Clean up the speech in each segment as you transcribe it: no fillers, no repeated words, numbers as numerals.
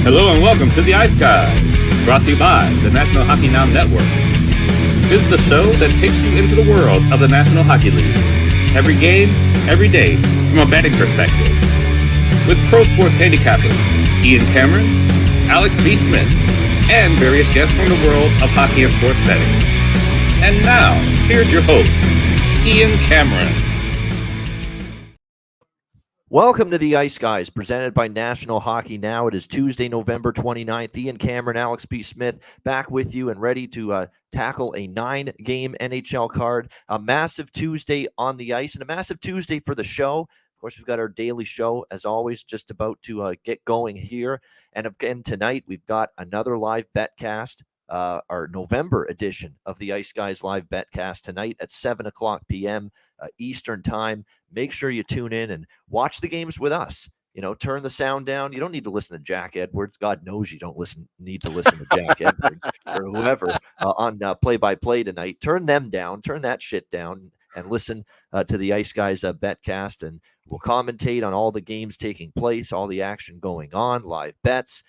Hello and welcome to the Ice Guys, brought to you by the National Hockey Now Network. This is the show that takes you into the world of the National Hockey League. Every game, every day, from a betting perspective. With pro sports handicappers Ian Cameron, Alex B. Smith, and various guests from the world of hockey and sports betting. And now, here's your host, Ian Cameron. Welcome to the Ice Guys, presented by National Hockey Now. It is Tuesday, November 29th. Ian Cameron, Alex B. Smith, back with you and ready to tackle a 9-game NHL card. A massive Tuesday on the ice and a massive Tuesday for the show. Of course, we've got our daily show, as always, just about to get going here. And again, tonight, we've got another live betcast, our November edition of the Ice Guys live betcast tonight at 7 o'clock p.m. Eastern time. Make sure you tune in and watch the games with us. You know, turn the sound down. You don't need to listen to Jack Edwards. God knows you don't need to listen to Jack Edwards or whoever on play-by-play tonight. Turn them down. Turn that shit down and listen to the Ice Guys betcast. And we'll commentate on all the games taking place, all the action going on, live bets,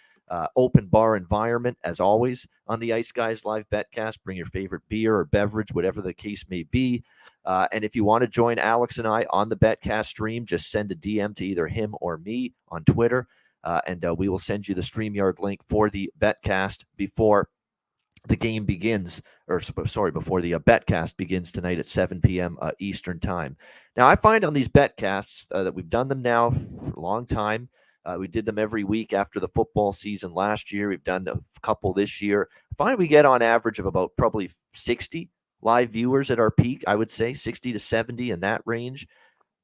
open bar environment, as always, on the Ice Guys live betcast. Bring your favorite beer or beverage, whatever the case may be. And if you want to join Alex and I on the betcast stream, just send a DM to either him or me on Twitter, and we will send you the StreamYard link for the betcast before the game begins, before the betcast begins tonight at 7 p.m. Eastern time. Now, I find on these betcasts that we've done them now for a long time. We did them every week after the football season last year. We've done a couple this year. I find we get on average of about probably 60 live viewers at our peak, I would say 60 to 70 in that range.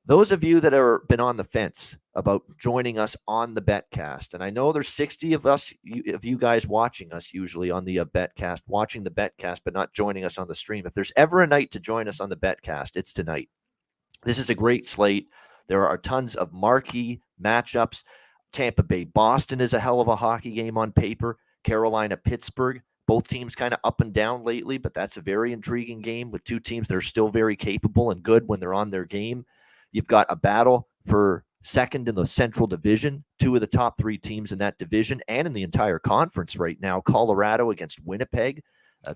Those of you that have been on the fence about joining us on the betcast, and I know there's 60 of you guys watching us usually on the betcast, watching the betcast, but not joining us on the stream. If there's ever a night to join us on the betcast, it's tonight. This is a great slate. There are tons of marquee matchups. Tampa Bay, Boston is a hell of a hockey game on paper. Carolina, Pittsburgh. Both teams kind of up and down lately, but that's a very intriguing game with two teams that are still very capable and good when they're on their game. You've got a battle for second in the Central Division, two of the top three teams in that division and in the entire conference right now, Colorado against Winnipeg.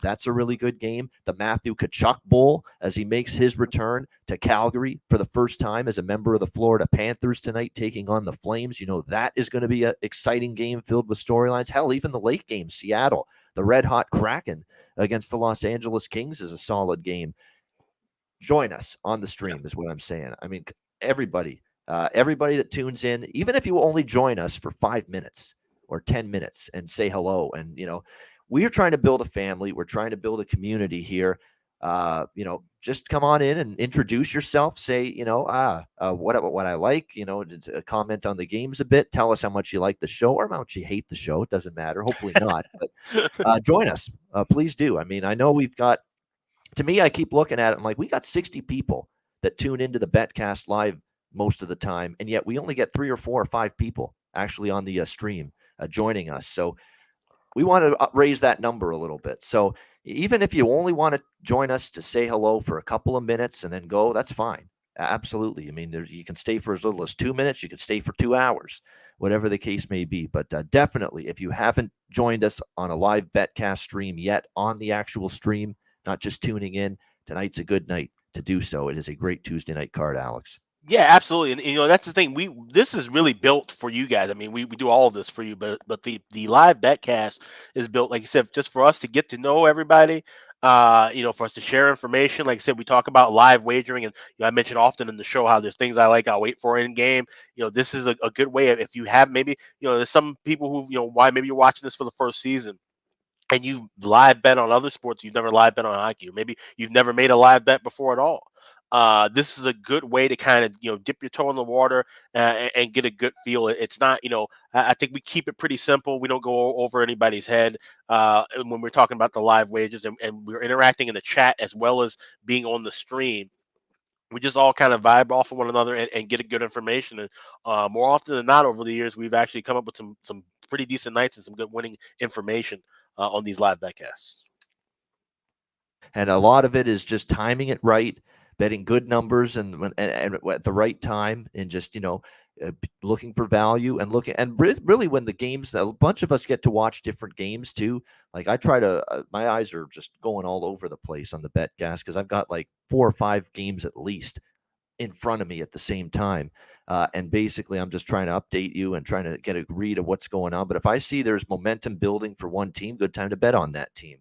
That's a really good game. The Matthew Tkachuk Bowl as he makes his return to Calgary for the first time as a member of the Florida Panthers tonight, taking on the Flames. You know, that is going to be an exciting game filled with storylines. Hell, even the late game, Seattle, the red-hot Kraken against the Los Angeles Kings is a solid game. Join us on the stream is what I'm saying. I mean, everybody that tunes in, even if you only join us for 5 minutes or 10 minutes and say hello. And, you know, we are trying to build a family. We're trying to build a community here. You know, just come on in and introduce yourself. Say, you know, what I like, you know, comment on the games a bit. Tell us how much you like the show or how much you hate the show. It doesn't matter. Hopefully not. But join us. Please do. I mean, I know we've got, to me, I keep looking at it. I'm like, we got 60 people that tune into the betcast live most of the time. And yet we only get 3 or 4 or 5 people actually on the stream joining us. So we want to raise that number a little bit. So even if you only want to join us to say hello for a couple of minutes and then go, that's fine. Absolutely. I mean, you can stay for as little as 2 minutes. You can stay for 2 hours, whatever the case may be. But definitely, if you haven't joined us on a live betcast stream yet on the actual stream, not just tuning in, tonight's a good night to do so. It is a great Tuesday night card, Alex. Yeah, absolutely. And you know, that's the thing. This is really built for you guys. I mean, we do all of this for you, but the live betcast is built, like you said, just for us to get to know everybody. You know, for us to share information. Like I said, we talk about live wagering, and you know, I mention often in the show how there's things I'll wait for in game. You know, this is a good way if you have maybe, you know, there's some people who, you know, why maybe you're watching this for the first season and you live bet on other sports, you've never live bet on hockey, or maybe you've never made a live bet before at all. This is a good way to kind of, you know, dip your toe in the water and get a good feel. It's not, you know, I think we keep it pretty simple. We don't go over anybody's head when we're talking about the live wagers, and we're interacting in the chat as well as being on the stream. We just all kind of vibe off of one another and get a good information. And more often than not, over the years, we've actually come up with some pretty decent nights and some good winning information on these live betcasts. And a lot of it is just timing it right, betting good numbers and at the right time, and just, you know, looking for value and really when the games, a bunch of us get to watch different games too. Like I try to, my eyes are just going all over the place on the betcast because I've got like 4 or 5 games at least in front of me at the same time. And basically, I'm just trying to update you and trying to get a read of what's going on. But if I see there's momentum building for one team, good time to bet on that team,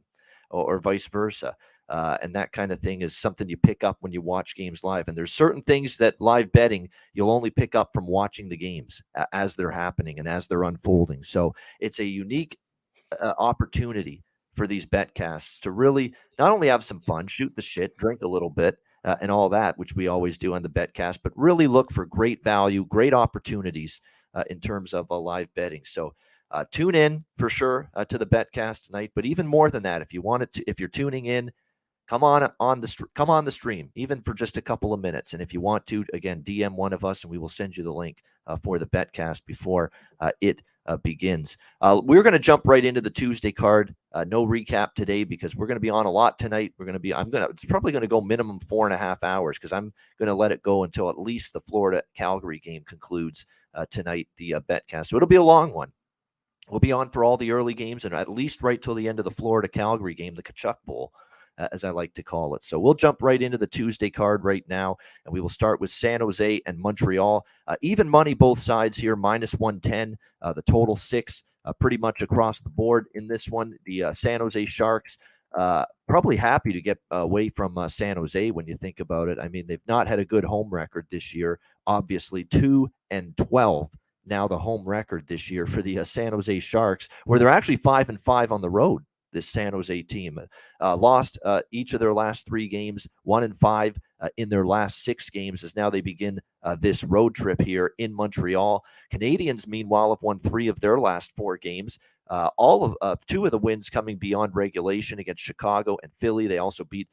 or vice versa. And that kind of thing is something you pick up when you watch games live. And there's certain things that live betting you'll only pick up from watching the games as they're happening and as they're unfolding. So it's a unique opportunity for these betcasts to really not only have some fun, shoot the shit, drink a little bit, and all that, which we always do on the betcast, but really look for great value, great opportunities in terms of live betting. So tune in for sure to the betcast tonight. But even more than that, if you wanted to, if you're tuning in, come on the stream, even for just a couple of minutes. And if you want to, again, DM one of us, and we will send you the link for the betcast before it begins. We're going to jump right into the Tuesday card. No recap today because we're going to be on a lot tonight. It's probably going to go minimum 4.5 hours because I'm going to let it go until at least the Florida Calgary game concludes tonight, the betcast. So it'll be a long one. We'll be on for all the early games and at least right till the end of the Florida Calgary game, the Kachuk Bowl, as I like to call it. So we'll jump right into the Tuesday card right now, and we will start with San Jose and Montreal. Even money both sides here, minus 110, the total 6, pretty much across the board in this one. The San Jose Sharks probably happy to get away from San Jose when you think about it. I mean, they've not had a good home record this year. Obviously, 2-12 now the home record this year for the San Jose Sharks, where they're actually 5-5 on the road. This San Jose team lost each of their last 3 games, 1-5 in their last 6 games as now they begin this road trip here in Montreal. Canadiens, meanwhile, have won 3 of their last 4 games. All of 2 of the wins coming beyond regulation against Chicago and Philly. They also beat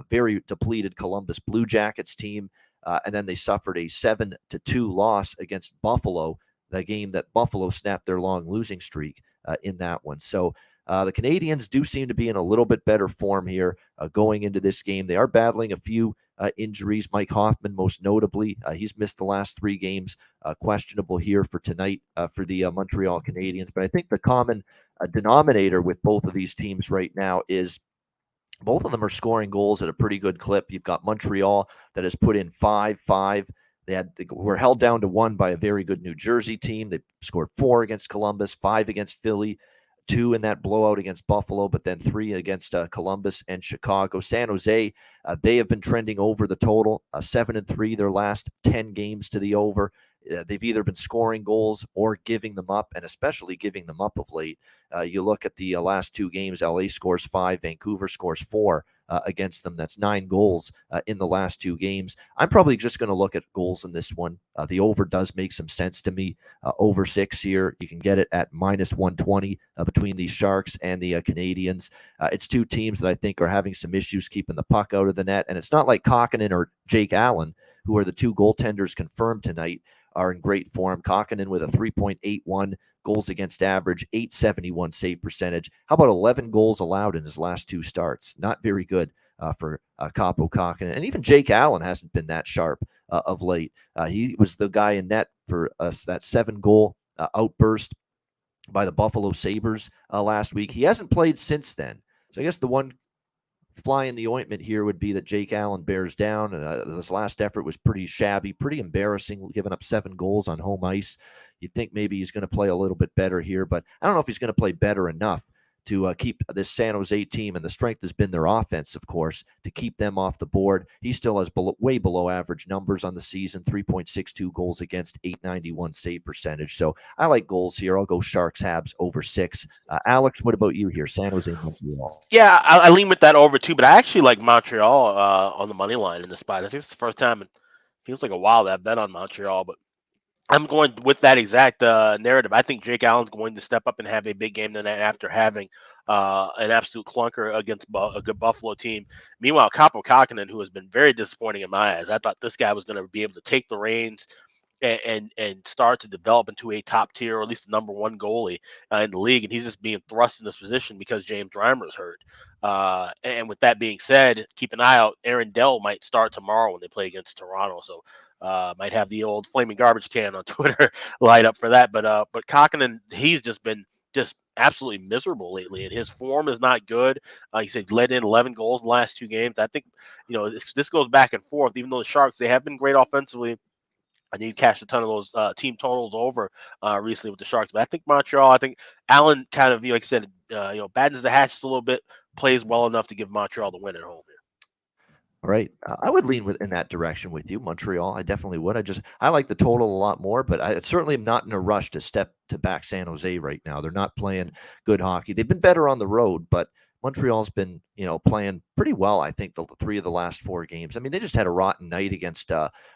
very depleted Columbus Blue Jackets team, and then they suffered a 7-2 loss against Buffalo, the game that Buffalo snapped their long losing streak in that one. So the Canadiens do seem to be in a little bit better form here going into this game. They are battling a few injuries. Mike Hoffman, most notably, he's missed the last 3 games, questionable here for tonight for the Montreal Canadiens. But I think the common denominator with both of these teams right now is both of them are scoring goals at a pretty good clip. You've got Montreal that has put in 5-5. They were held down to 1 by a very good New Jersey team. They scored 4 against Columbus, 5 against Philly, 2 in that blowout against Buffalo, but then 3 against Columbus and Chicago. San Jose, they have been trending over the total, 7-3 their last 10 games to the over. They've either been scoring goals or giving them up, and especially giving them up of late. You look at the last 2 games, LA scores 5, Vancouver scores 4 against them. That's 9 goals in the last 2 games. I'm probably just going to look at goals in this one. The over does make some sense to me. Over 6 here, you can get it at minus 120 between the Sharks and the Canadiens. It's 2 teams that I think are having some issues keeping the puck out of the net, and it's not like Kokkonen or Jake Allen, who are the 2 goaltenders confirmed tonight, are in great form. Kokkonen with a 3.81 goals against average, 871 save percentage. How about 11 goals allowed in his last 2 starts? Not very good for Kaapo Kokkonen. And even Jake Allen hasn't been that sharp of late. He was the guy in net for us, that 7-goal outburst by the Buffalo Sabres last week. He hasn't played since then. So I guess the one fly in the ointment here would be that Jake Allen bears down. His last effort was pretty shabby, pretty embarrassing, giving up 7 goals on home ice. You'd think maybe he's going to play a little bit better here, but I don't know if he's going to play better enough to keep this San Jose team, and the strength has been their offense, of course, to keep them off the board. He still has way below average numbers on the season, 3.62 goals against, 891 save percentage. So I like goals here. I'll go Sharks, Habs, over 6. Alex, what about you here? San Jose, Montreal. Yeah, I lean with that over too, but I actually like Montreal on the money line in this spot. I think it's the first time in feels like a while that I've bet on Montreal, but I'm going with that exact narrative. I think Jake Allen's going to step up and have a big game tonight after having an absolute clunker against a good Buffalo team. Meanwhile, Kaapo Kokkonen, who has been very disappointing in my eyes, I thought this guy was going to be able to take the reins and start to develop into a top tier, or at least the number 1 goalie in the league, and he's just being thrust in this position because James Reimer is hurt. And with that being said, keep an eye out. Aaron Dell might start tomorrow when they play against Toronto. So Might have the old flaming garbage can on Twitter light up for that. But Kokkonen, he's just been just absolutely miserable lately, and his form is not good. He said led in 11 goals in the last 2 games. I think this goes back and forth. Even though the Sharks, they have been great offensively, I need to cash a ton of those team totals over recently with the Sharks. But I think Montreal, I think Allen kind of, like I said, battens the hatches a little bit, plays well enough to give Montreal the win at home here. All right. I would lean in that direction with you, Montreal. I definitely would. I like the total a lot more, but I certainly am not in a rush to step to back San Jose right now. They're not playing good hockey. They've been better on the road, but Montreal's been, playing pretty well, I think, the 3 of the last 4 games. I mean, they just had a rotten night against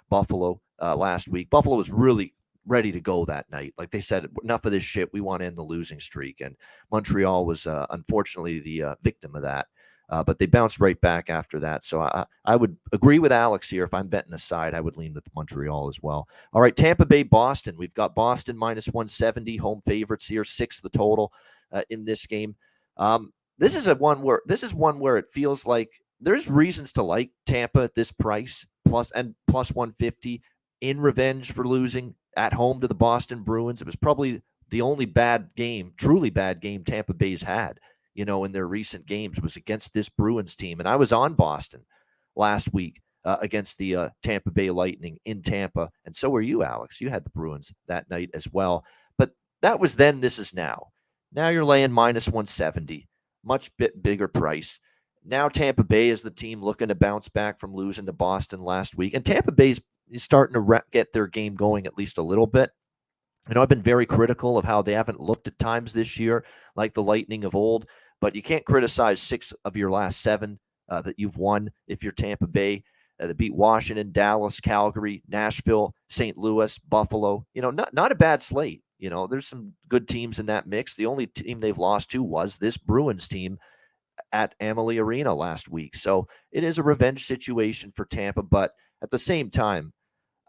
Buffalo last week. Buffalo was really ready to go that night. Like they said, enough of this shit. We want to end the losing streak. And Montreal was unfortunately the victim of that. But they bounced right back after that. So I would agree with Alex here. If I'm betting a side, I would lean with Montreal as well. All right, Tampa Bay, Boston. We've got Boston minus 170, home favorites here, 6 the total in this game. This is one where it feels like there's reasons to like Tampa at this price, plus 150 in revenge for losing at home to the Boston Bruins. It was probably the only truly bad game Tampa Bay's had, in their recent games, was against this Bruins team. And I was on Boston last week against the Tampa Bay Lightning in Tampa. And so were you, Alex. You had the Bruins that night as well. But that was then, this is now. Now you're laying minus 170, much bigger price. Now Tampa Bay is the team looking to bounce back from losing to Boston last week. And Tampa Bay is starting to get their game going at least a little bit. I've been very critical of how they haven't looked at times this year like the Lightning of old. But you can't criticize 6 of your last 7 that you've won if you're Tampa Bay. They beat Washington, Dallas, Calgary, Nashville, St. Louis, Buffalo. Not a bad slate. There's some good teams in that mix. The only team they've lost to was this Bruins team at Amalie Arena last week. So it is a revenge situation for Tampa. But at the same time,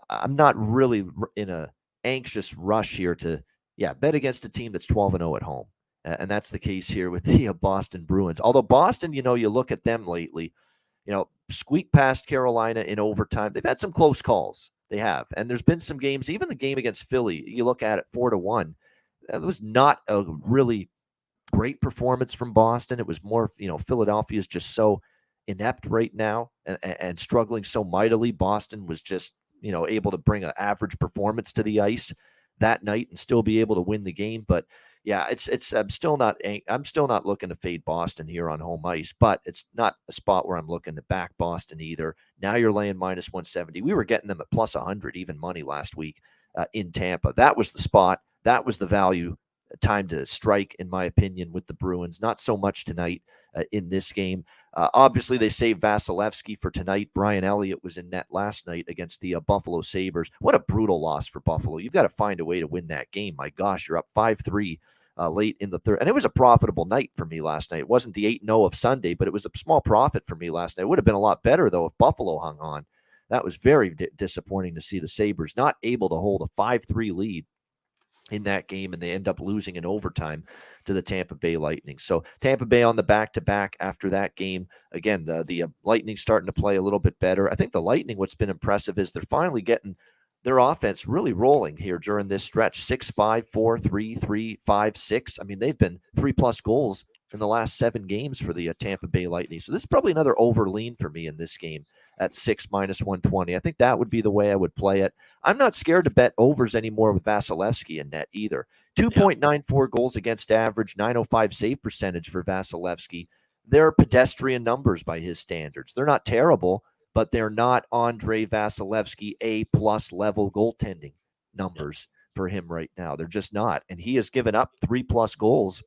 I'm not really in an anxious rush here to, bet against a team that's 12-0 at home. And that's the case here with the Boston Bruins. Although Boston, you look at them lately, squeak past Carolina in overtime. They've had some close calls. They have. And there's been some games, even the game against Philly, you look at it 4-1. That was not a really great performance from Boston. It was more, Philadelphia is just so inept right now and struggling so mightily. Boston was just, able to bring an average performance to the ice that night and still be able to win the game. But yeah, I'm still not looking to fade Boston here on home ice, but it's not a spot where I'm looking to back Boston either. Now you're laying minus 170. We were getting them at plus 100 even money last week in Tampa. That was the spot. That was the value time to strike, in my opinion, with the Bruins. Not so much tonight in this game. Obviously, they saved Vasilevsky for tonight. Brian Elliott was in net last night against the Buffalo Sabres. What a brutal loss for Buffalo. You've got to find a way to win that game. My gosh, you're up 5-3 late in the third. And it was a profitable night for me last night. It wasn't the 8-0 of Sunday, but it was a small profit for me last night. It would have been a lot better, though, if Buffalo hung on. That was very disappointing to see the Sabres not able to hold a 5-3 lead in that game, and they end up losing in overtime to the Tampa Bay Lightning. So Tampa Bay on the back-to-back after that game. Again, the Lightning starting to play a little bit better. I think the Lightning, what's been impressive is they're finally getting their offense really rolling here during this stretch. 6-5, 4-3, 3-5, 6. I mean, they've been 3+ goals in the last 7 games for the Tampa Bay Lightning. So this is probably another over lean for me in this game at 6 minus 120. I think that would be the way I would play it. I'm not scared to bet overs anymore with Vasilevsky in net either. 2.94 goals against average, 905 save percentage for Vasilevsky. They're pedestrian numbers by his standards. They're not terrible, but they're not Andre Vasilevsky A+ level goaltending numbers for him right now. They're just not. And he has given up 3+ goals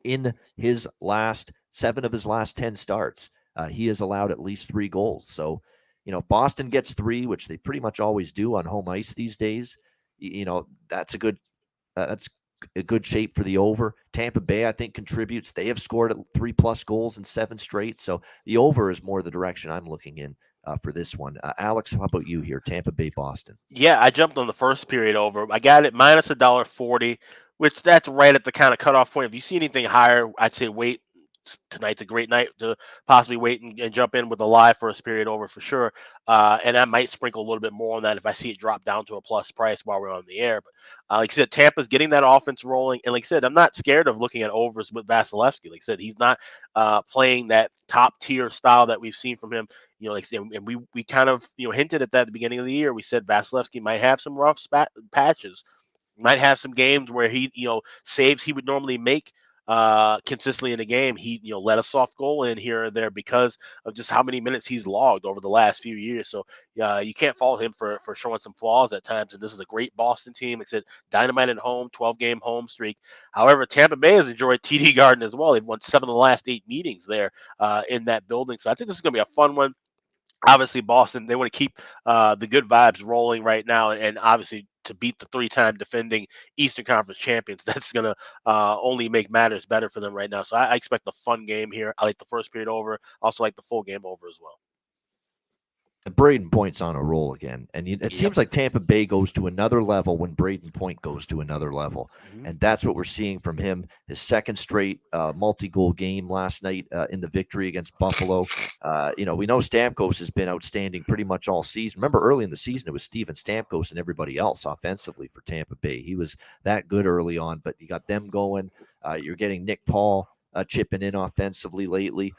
in his last 7 of his last 10 starts. He has allowed at least 3 goals. So, if Boston gets 3, which they pretty much always do on home ice these days, that's a good shape for the over. Tampa Bay, I think, contributes. They have scored 3+ goals in 7 straight. So the over is more the direction I'm looking in for this one. Alex, how about you here? Tampa Bay, Boston. Yeah, I jumped on the first period over. I got it minus $1.40, which that's right at the kind of cutoff point. If you see anything higher, I'd say wait tonight's a great night to possibly wait and jump in with a live first period over for sure. And I might sprinkle a little bit more on that if I see it drop down to a plus price while we're on the air. But like I said, Tampa's getting that offense rolling. And like I said, I'm not scared of looking at overs with Vasilevsky. Like I said, he's not playing that top tier style that we've seen from him. Like I said, and we kind of, hinted at that at the beginning of the year. We said Vasilevsky might have some rough patches, might have some games where he, saves he would normally make consistently in the game. He, let a soft goal in here or there because of just how many minutes he's logged over the last few years. So you can't fault him for showing some flaws at times. And this is a great Boston team. It's a dynamite at home, 12-game home streak. However, Tampa Bay has enjoyed TD Garden as well. They've won 7 of the last 8 meetings there in that building. So I think this is going to be a fun one. Obviously, Boston, they want to keep the good vibes rolling right now, and obviously to beat the 3-time defending Eastern Conference champions, that's going to only make matters better for them right now. So I expect a fun game here. I like the first period over. Also like the full game over as well. Braden Point's on a roll again, and it seems like Tampa Bay goes to another level when Braden Point goes to another level, and that's what we're seeing from him. His second straight multi-goal game last night in the victory against Buffalo. We know Stamkos has been outstanding pretty much all season. Remember, early in the season, it was Steven Stamkos and everybody else offensively for Tampa Bay. He was that good early on, but you got them going. You're getting Nick Paul chipping in offensively lately.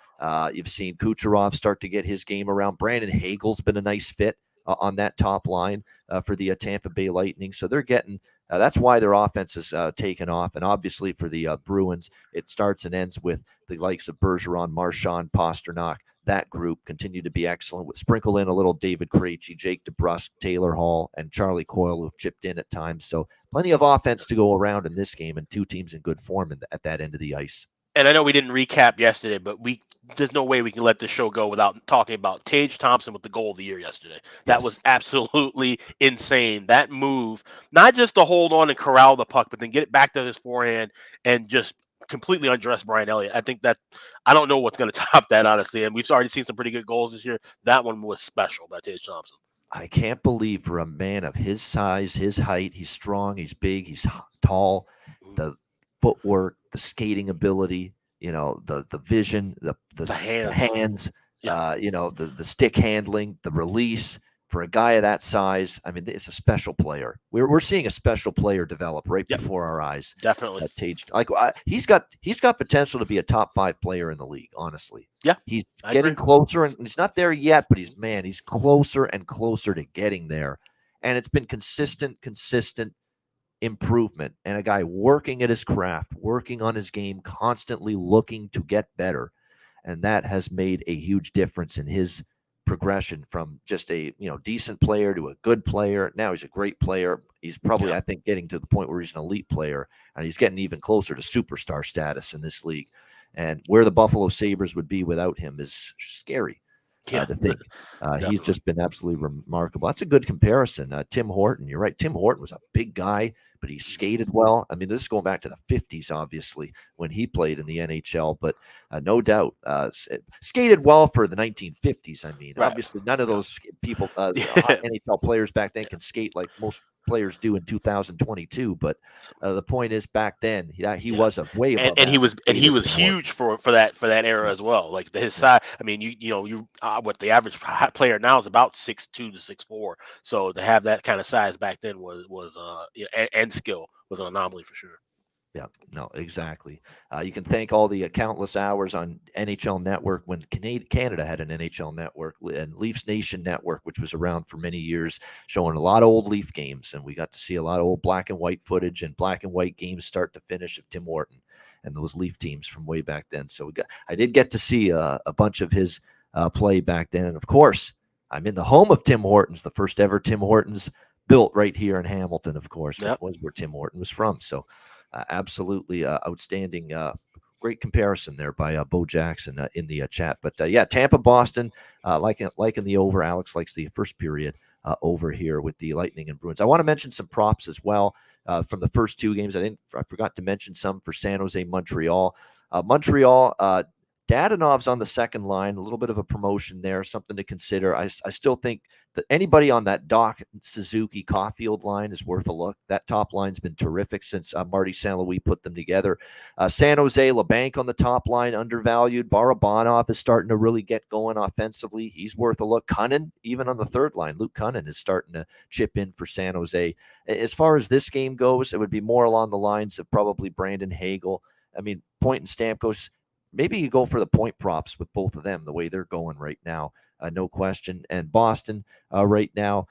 You've seen Kucherov start to get his game around. Brandon Hagel's been a nice fit on that top line for the Tampa Bay Lightning. So they're getting that's why their offense is taken off. And obviously for the Bruins, it starts and ends with the likes of Bergeron, Marchand, Pasternak. That group continue to be excellent. With sprinkle in a little David Krejci, Jake DeBrusk, Taylor Hall, and Charlie Coyle, who've chipped in at times. So plenty of offense to go around in this game, and 2 teams in good form at that end of the ice. And I know we didn't recap yesterday, but there's no way we can let this show go without talking about Tage Thompson with the goal of the year yesterday. That was absolutely insane. That move, not just to hold on and corral the puck, but then get it back to his forehand and just completely undress Brian Elliott. I think that I don't know what's going to top that, honestly. And we've already seen some pretty good goals this year. That one was special by Tage Thompson. I can't believe for a man of his size, his height, he's strong, he's big, he's tall, the footwork, the skating ability, the vision, the hands, the stick handling, the release for a guy of that size. I mean, it's a special player. We're seeing a special player develop right before our eyes. Definitely. He's got potential to be a top 5 player in the league. Honestly, he's getting closer, and he's not there yet, but he's closer and closer to getting there. And it's been consistent improvement, and a guy working at his craft, working on his game, constantly looking to get better. And that has made a huge difference in his progression from just a decent player to a good player. Now he's a great player. He's probably, I think, getting to the point where he's an elite player, and he's getting even closer to superstar status in this league. And where the Buffalo Sabres would be without him is scary. To think. He's just been absolutely remarkable. That's a good comparison. Tim Horton, you're right. Tim Horton was a big guy, but he skated well. I mean, this is going back to the 50s, obviously, when he played in the NHL, but no doubt skated well for the 1950s. I mean, obviously, none of those people, NHL players back then, can skate like most players do in 2022. But the point is, back then, he was a way above. And he was huge for that era as well. Like his size. I mean, what the average player now is about 6'2" to 6'4". So to have that kind of size back then was and skill was an anomaly for sure. Yeah, no, exactly. You can thank all the countless hours on NHL Network when Canada had an NHL Network, and Leafs Nation Network, which was around for many years, showing a lot of old Leaf games. And we got to see a lot of old black and white footage and black and white games start to finish of Tim Horton and those Leaf teams from way back then. So I did get to see a bunch of his play back then. And of course, I'm in the home of Tim Hortons, the first ever Tim Hortons built right here in Hamilton, of course, which was where Tim Horton was from. So absolutely outstanding. Great comparison there by Bo Jackson in the chat. But Tampa, Boston, liking the over. Alex likes the first period over here with the Lightning and Bruins. I want to mention some props as well from the first 2 games. I forgot to mention some for San Jose, Montreal. Montreal Dadonov's on the second line, a little bit of a promotion there, something to consider. I still think that anybody on that Doc, Suzuki, Caulfield line is worth a look. That top line's been terrific since Marty St. Louis put them together. San Jose, LeBanc on the top line, undervalued. Barabanov is starting to really get going offensively. He's worth a look. Cunnin, even on the third line, Luke Cunnin is starting to chip in for San Jose. As far as this game goes, it would be more along the lines of probably Brandon Hagel. I mean, Point and Stamkos. Maybe you go for the point props with both of them, the way they're going right now, no question. And Boston right now,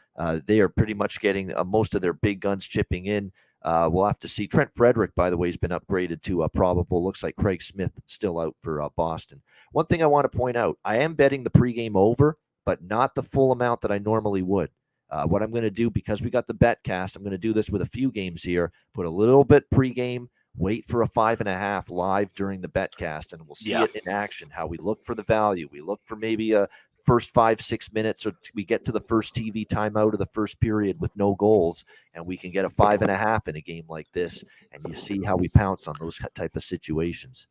they are pretty much getting most of their big guns chipping in. We'll have to see. Trent Frederick, by the way, has been upgraded to probable. Looks like Craig Smith still out for Boston. One thing I want to point out, I am betting the pregame over, but not the full amount that I normally would. What I'm going to do, because we got the betcast, I'm going to do this with a few games here, put a little bit pregame, wait for a 5.5 live during the betcast, and we'll see it in action, how we look for the value. We look for maybe a first 5-6 minutes, or we get to the first TV timeout of the first period with no goals, and we can get a 5.5 in a game like this, and you see how we pounce on those type of situations.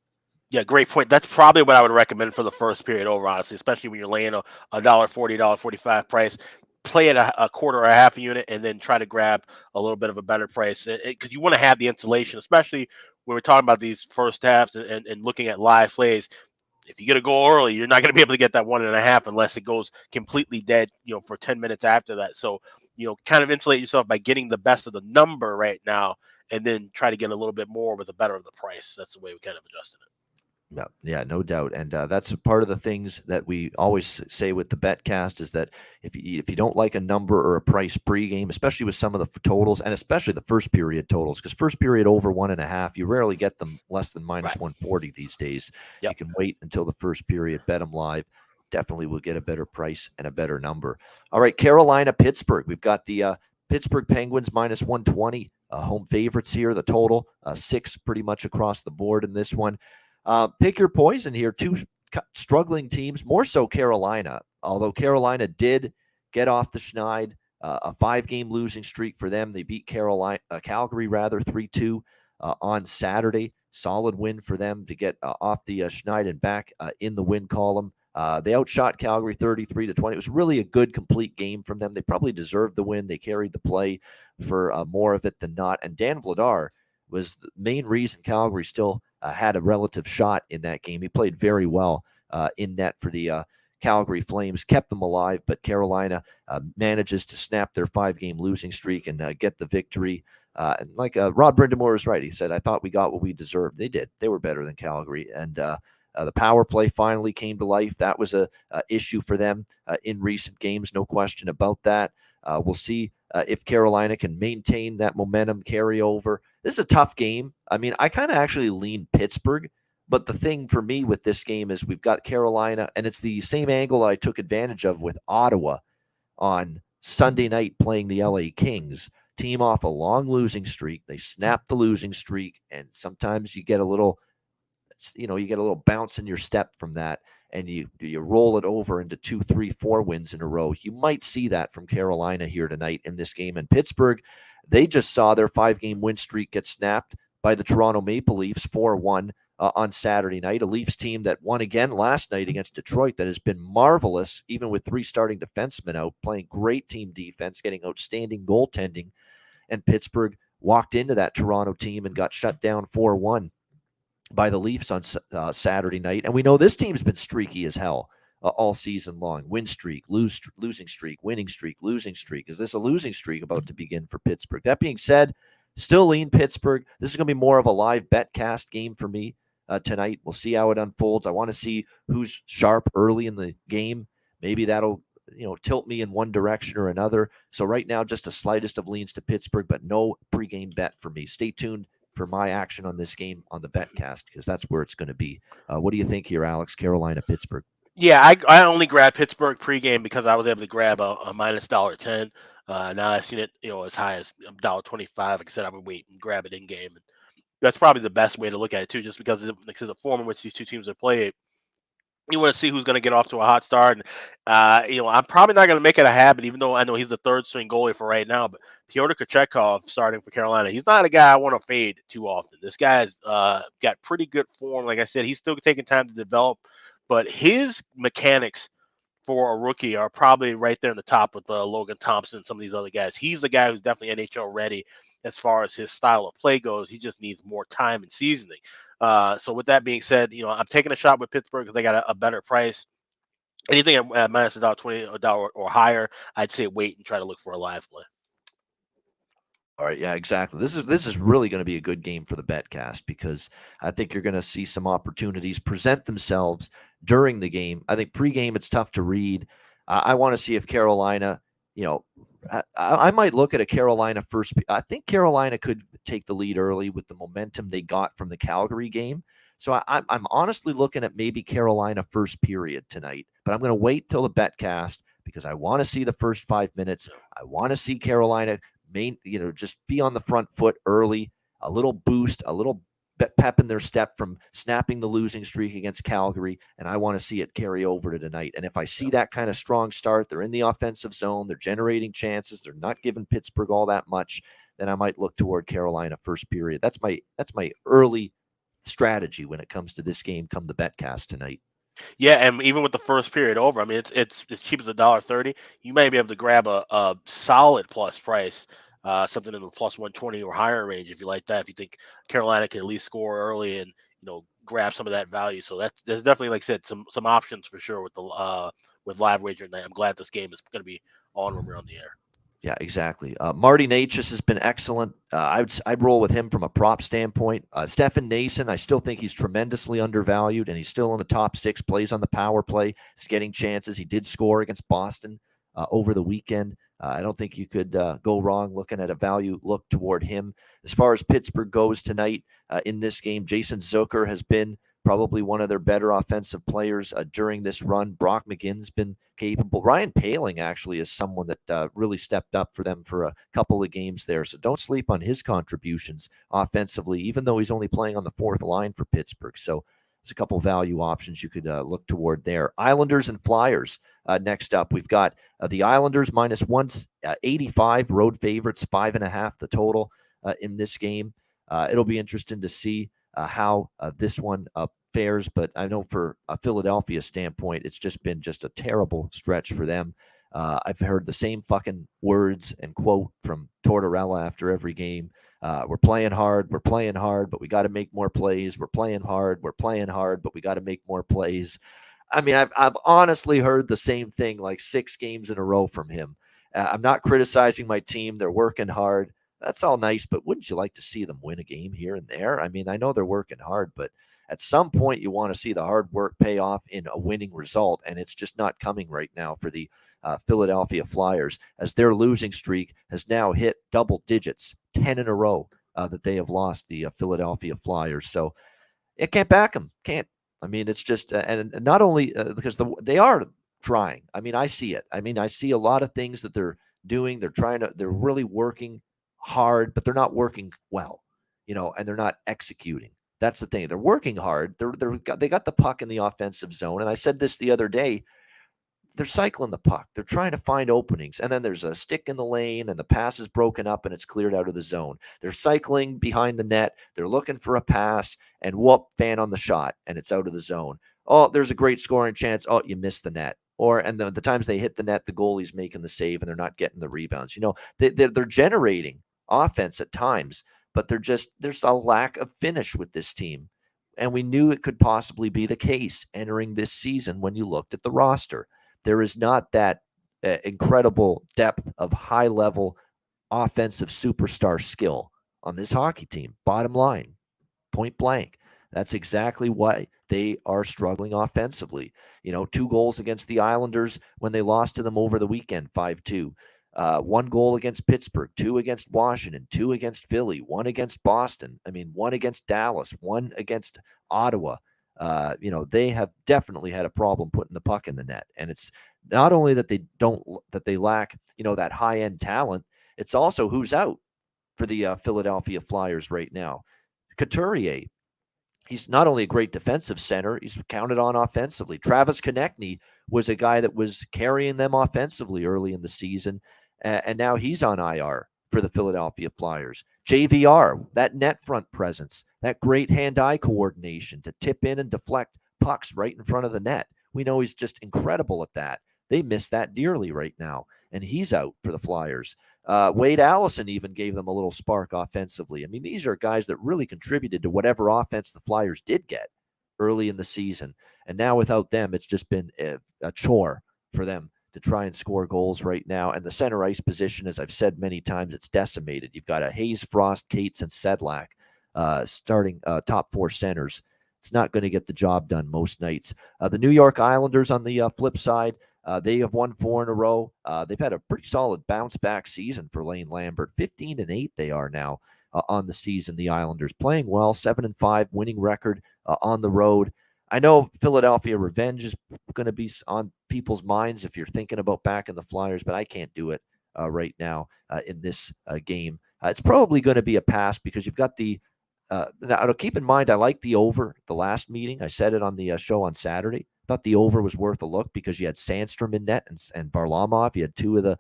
Yeah, great point. That's probably what I would recommend for the first period over, honestly, especially when you're laying a $1.40, $1.45 price. Play it a quarter or a half a unit, and then try to grab a little bit of a better price, because you want to have the insulation, especially when we're talking about these first halves and looking at live plays. If you get a goal early, you're not going to be able to get that 1.5 unless it goes completely dead, for 10 minutes after that. So, kind of insulate yourself by getting the best of the number right now, and then try to get a little bit more with the better of the price. That's the way we kind of adjusted it. Yeah, no doubt. And that's a part of the things that we always say with the betcast is that if you don't like a number or a price pregame, especially with some of the totals, and especially the first period totals, because first period over 1.5, you rarely get them less than minus 140 these days. Yep. You can wait until the first period, bet them live. Definitely will get a better price and a better number. All right, Carolina, Pittsburgh. We've got the Pittsburgh Penguins minus 120, home favorites here. The total 6 pretty much across the board in this one. Pick your poison here. Two struggling teams, more so Carolina, although Carolina did get off the schneid. A 5-game losing streak for them. They beat Calgary 3-2 on Saturday. Solid win for them to get off the schneid and back in the win column. They outshot Calgary 33-20. It was really a good, complete game from them. They probably deserved the win. They carried the play for more of it than not. And Dan Vladar was the main reason Calgary still had a relative shot in that game. He played very well in net for the Calgary Flames, kept them alive, but Carolina manages to snap their 5-game losing streak and get the victory. And like Rod Brindamore is right. He said, I thought we got what we deserved. They did. They were better than Calgary. And the power play finally came to life. That was a issue for them in recent games. No question about that. We'll see if Carolina can maintain that momentum carryover. This is a tough game. I mean, I kind of actually lean Pittsburgh, but the thing for me with this game is we've got Carolina, and it's the same angle I took advantage of with Ottawa on Sunday night playing the LA Kings. Team off a long losing streak. They snap the losing streak, and sometimes you get a little, bounce in your step from that, and you roll it over into 2, 3, 4 wins in a row. You might see that from Carolina here tonight in this game. And Pittsburgh, they just saw their 5-game win streak get snapped by the Toronto Maple Leafs 4-1 on Saturday night. A Leafs team that won again last night against Detroit that has been marvelous, even with 3 starting defensemen out, playing great team defense, getting outstanding goaltending. And Pittsburgh walked into that Toronto team and got shut down 4-1 by the Leafs on Saturday night. And we know this team's been streaky as hell all season long. Win streak, losing streak, winning streak, losing streak. Is this a losing streak about to begin for Pittsburgh? That being said, still lean Pittsburgh. This is going to be more of a live betcast game for me tonight. We'll see how it unfolds. I want to see who's sharp early in the game. Maybe that'll tilt me in one direction or another. So right now, just the slightest of leans to Pittsburgh, but no pregame bet for me. Stay tuned for my action on this game on the betcast, because that's where it's going to be. What do you think here, Alex? Carolina, Pittsburgh. Yeah, I only grabbed Pittsburgh pregame because I was able to grab a minus $1.10. Now I've seen it, as high as $1.25. Like I said, I would wait and grab it in game. And that's probably the best way to look at it too, just because of the form in which these two teams have played. You want to see who's going to get off to a hot start. And, I'm probably not going to make it a habit, even though I know he's the third string goalie for right now. But Pyotr Kochetkov starting for Carolina. He's not a guy I want to fade too often. This guy's got pretty good form. Like I said, he's still taking time to develop, but his mechanics for a rookie are probably right there in the top with Logan Thompson, some of these other guys. He's the guy who's definitely NHL ready as far as his style of play goes. He just needs more time and seasoning. So with that being said, I'm taking a shot with Pittsburgh because they got a better price. Anything at minus $1.20 or higher, I'd say wait and try to look for a live play. All right, yeah, exactly. This is really going to be a good game for the betcast because I think you're going to see some opportunities present themselves during the game. I think pregame it's tough to read. I want to see if Carolina, I might look at a Carolina first. I think Carolina could take the lead early with the momentum they got from the Calgary game. So I'm honestly looking at maybe Carolina first period tonight, but I'm going to wait till the betcast because I want to see the first 5 minutes. I want to see Carolina just be on the front foot early, a little boost, a little pep in their step from snapping the losing streak against Calgary, and I want to see it carry over to tonight. And if I see that kind of strong start, they're in the offensive zone, they're generating chances, they're not giving Pittsburgh all that much, then I might look toward Carolina first period. That's my early strategy when it comes to this game come the betcast tonight. Yeah, and even with the first period over, I mean, it's as cheap as $1.30. You may be able to grab a solid plus price, something in the plus 120 or higher range if you like that. If you think Carolina can at least score early and grab some of that value, so there's definitely, like I said, some options for sure with the with live wagering night. I'm glad this game is going to be on when we're on the air. Yeah, exactly. Marty Necas has been excellent. I'd roll with him from a prop standpoint. Stefan Nason, I still think he's tremendously undervalued, and he's still in the top 6, plays on the power play. He's getting chances. He did score against Boston over the weekend. I don't think you could go wrong looking at a value look toward him. As far as Pittsburgh goes tonight in this game, Jason Zucker has been probably one of their better offensive players during this run. Brock McGinn's been capable. Ryan Poehling actually is someone that really stepped up for them for a couple of games there. So don't sleep on his contributions offensively, even though he's only playing on the 4th line for Pittsburgh. So there's a couple value options you could look toward there. Islanders and Flyers next up. We've got the Islanders minus 185, road favorites, 5.5 the total in this game. It'll be interesting to see how this one fares, but I know for a Philadelphia standpoint, it's been a terrible stretch for them. I've heard the same fucking words and quote from Tortorella after every game. We're playing hard, but we got to make more plays. We're playing hard, but we got to make more plays. I mean, I've honestly heard the same thing like 6 games in a row from him. I'm not criticizing my team. They're working hard. That's all nice, but wouldn't you like to see them win a game here and there? I mean, I know they're working hard, but at some point you want to see the hard work pay off in a winning result, and it's just not coming right now for the Philadelphia Flyers, as their losing streak has now hit double digits, 10 in a row that they have lost, the Philadelphia Flyers. So it can't back them. Can't. I mean, it's just, and not only because they are trying. I mean, I see it. I mean, I see a lot of things that they're doing. They're really working hard, but they're not working well, and they're not executing. That's the thing. They're working hard. They got the puck in the offensive zone. And I said this the other day, they're cycling the puck. They're trying to find openings. And then there's a stick in the lane and the pass is broken up and it's cleared out of the zone. They're cycling behind the net. They're looking for a pass and whoop, fan on the shot and it's out of the zone. Oh, there's a great scoring chance. Oh, you missed the net. And the times they hit the net, the goalie's making the save and they're not getting the rebounds. They're generating offense at times, but there's a lack of finish with this team. And we knew it could possibly be the case entering this season when you looked at the roster. There is not that incredible depth of high-level offensive superstar skill on this hockey team. Bottom line, point blank. That's exactly why they are struggling offensively. 2 goals against the Islanders when they lost to them over the weekend, 5-2. 1 goal against Pittsburgh, 2 against Washington, 2 against Philly, 1 against Boston. 1 against Dallas, 1 against Ottawa. They have definitely had a problem putting the puck in the net. And it's not only that they lack, that high-end talent, it's also who's out for the Philadelphia Flyers right now. Couturier, he's not only a great defensive center, he's counted on offensively. Travis Konechny was a guy that was carrying them offensively early in the season, and now he's on IR for the Philadelphia Flyers. JVR, that net front presence, that great hand-eye coordination to tip in and deflect pucks right in front of the net. We know he's just incredible at that. They miss that dearly right now, and he's out for the Flyers. Wade Allison even gave them a little spark offensively. I mean, these are guys that really contributed to whatever offense the Flyers did get early in the season. And now without them, it's just been a chore for them to try and score goals right now. And the center ice position, as I've said many times, it's decimated. You've got a Hayes, Frost, Cates, and Sedlak starting top four centers. It's not going to get the job done most nights. The New York Islanders on the flip side, they have won 4 in a row. They've had a pretty solid bounce-back season for Lane Lambert. 15-8 they are now on the season, the Islanders. Playing well, 7-5, winning record on the road. I know Philadelphia revenge is going to be on people's minds if you're thinking about backing the Flyers, but I can't do it right now in this game. It's probably going to be a pass because you've got the now, keep in mind, I like the over the last meeting. I said it on the show on Saturday. Thought the over was worth a look because you had Sandstrom in net and Varlamov. You had two of the,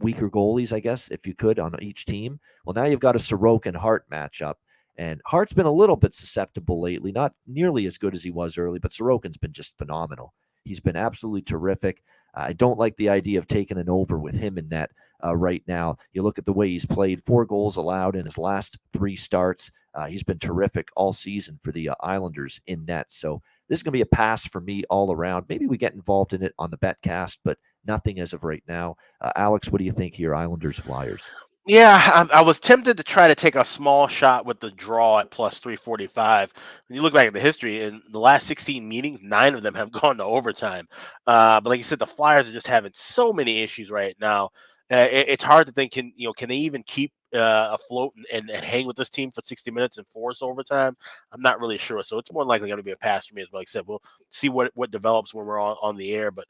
weaker goalies, I guess, if you could, on each team. Well, now you've got a Sorokin Hart matchup. And Hart's been a little bit susceptible lately, not nearly as good as he was early, but Sorokin's been just phenomenal. He's been absolutely terrific. I don't like the idea of taking an over with him in net right now. You look at the way he's played, 4 goals allowed in his last 3 starts. He's been terrific all season for the Islanders in net. So this is going to be a pass for me all around. Maybe we get involved in it on the betcast, but nothing as of right now. Alex, what do you think here, Islanders, Flyers? Yeah, I was tempted to try to take a small shot with the draw at plus 345. When you look back at the history, in the last 16 meetings, 9 of them have gone to overtime. But like you said, the Flyers are just having so many issues right now. It's hard to think, can they even keep afloat and hang with this team for 60 minutes and force overtime? I'm not really sure. So it's more likely going to be a pass for me, as well. Like I said, we'll see what develops when we're on the air. But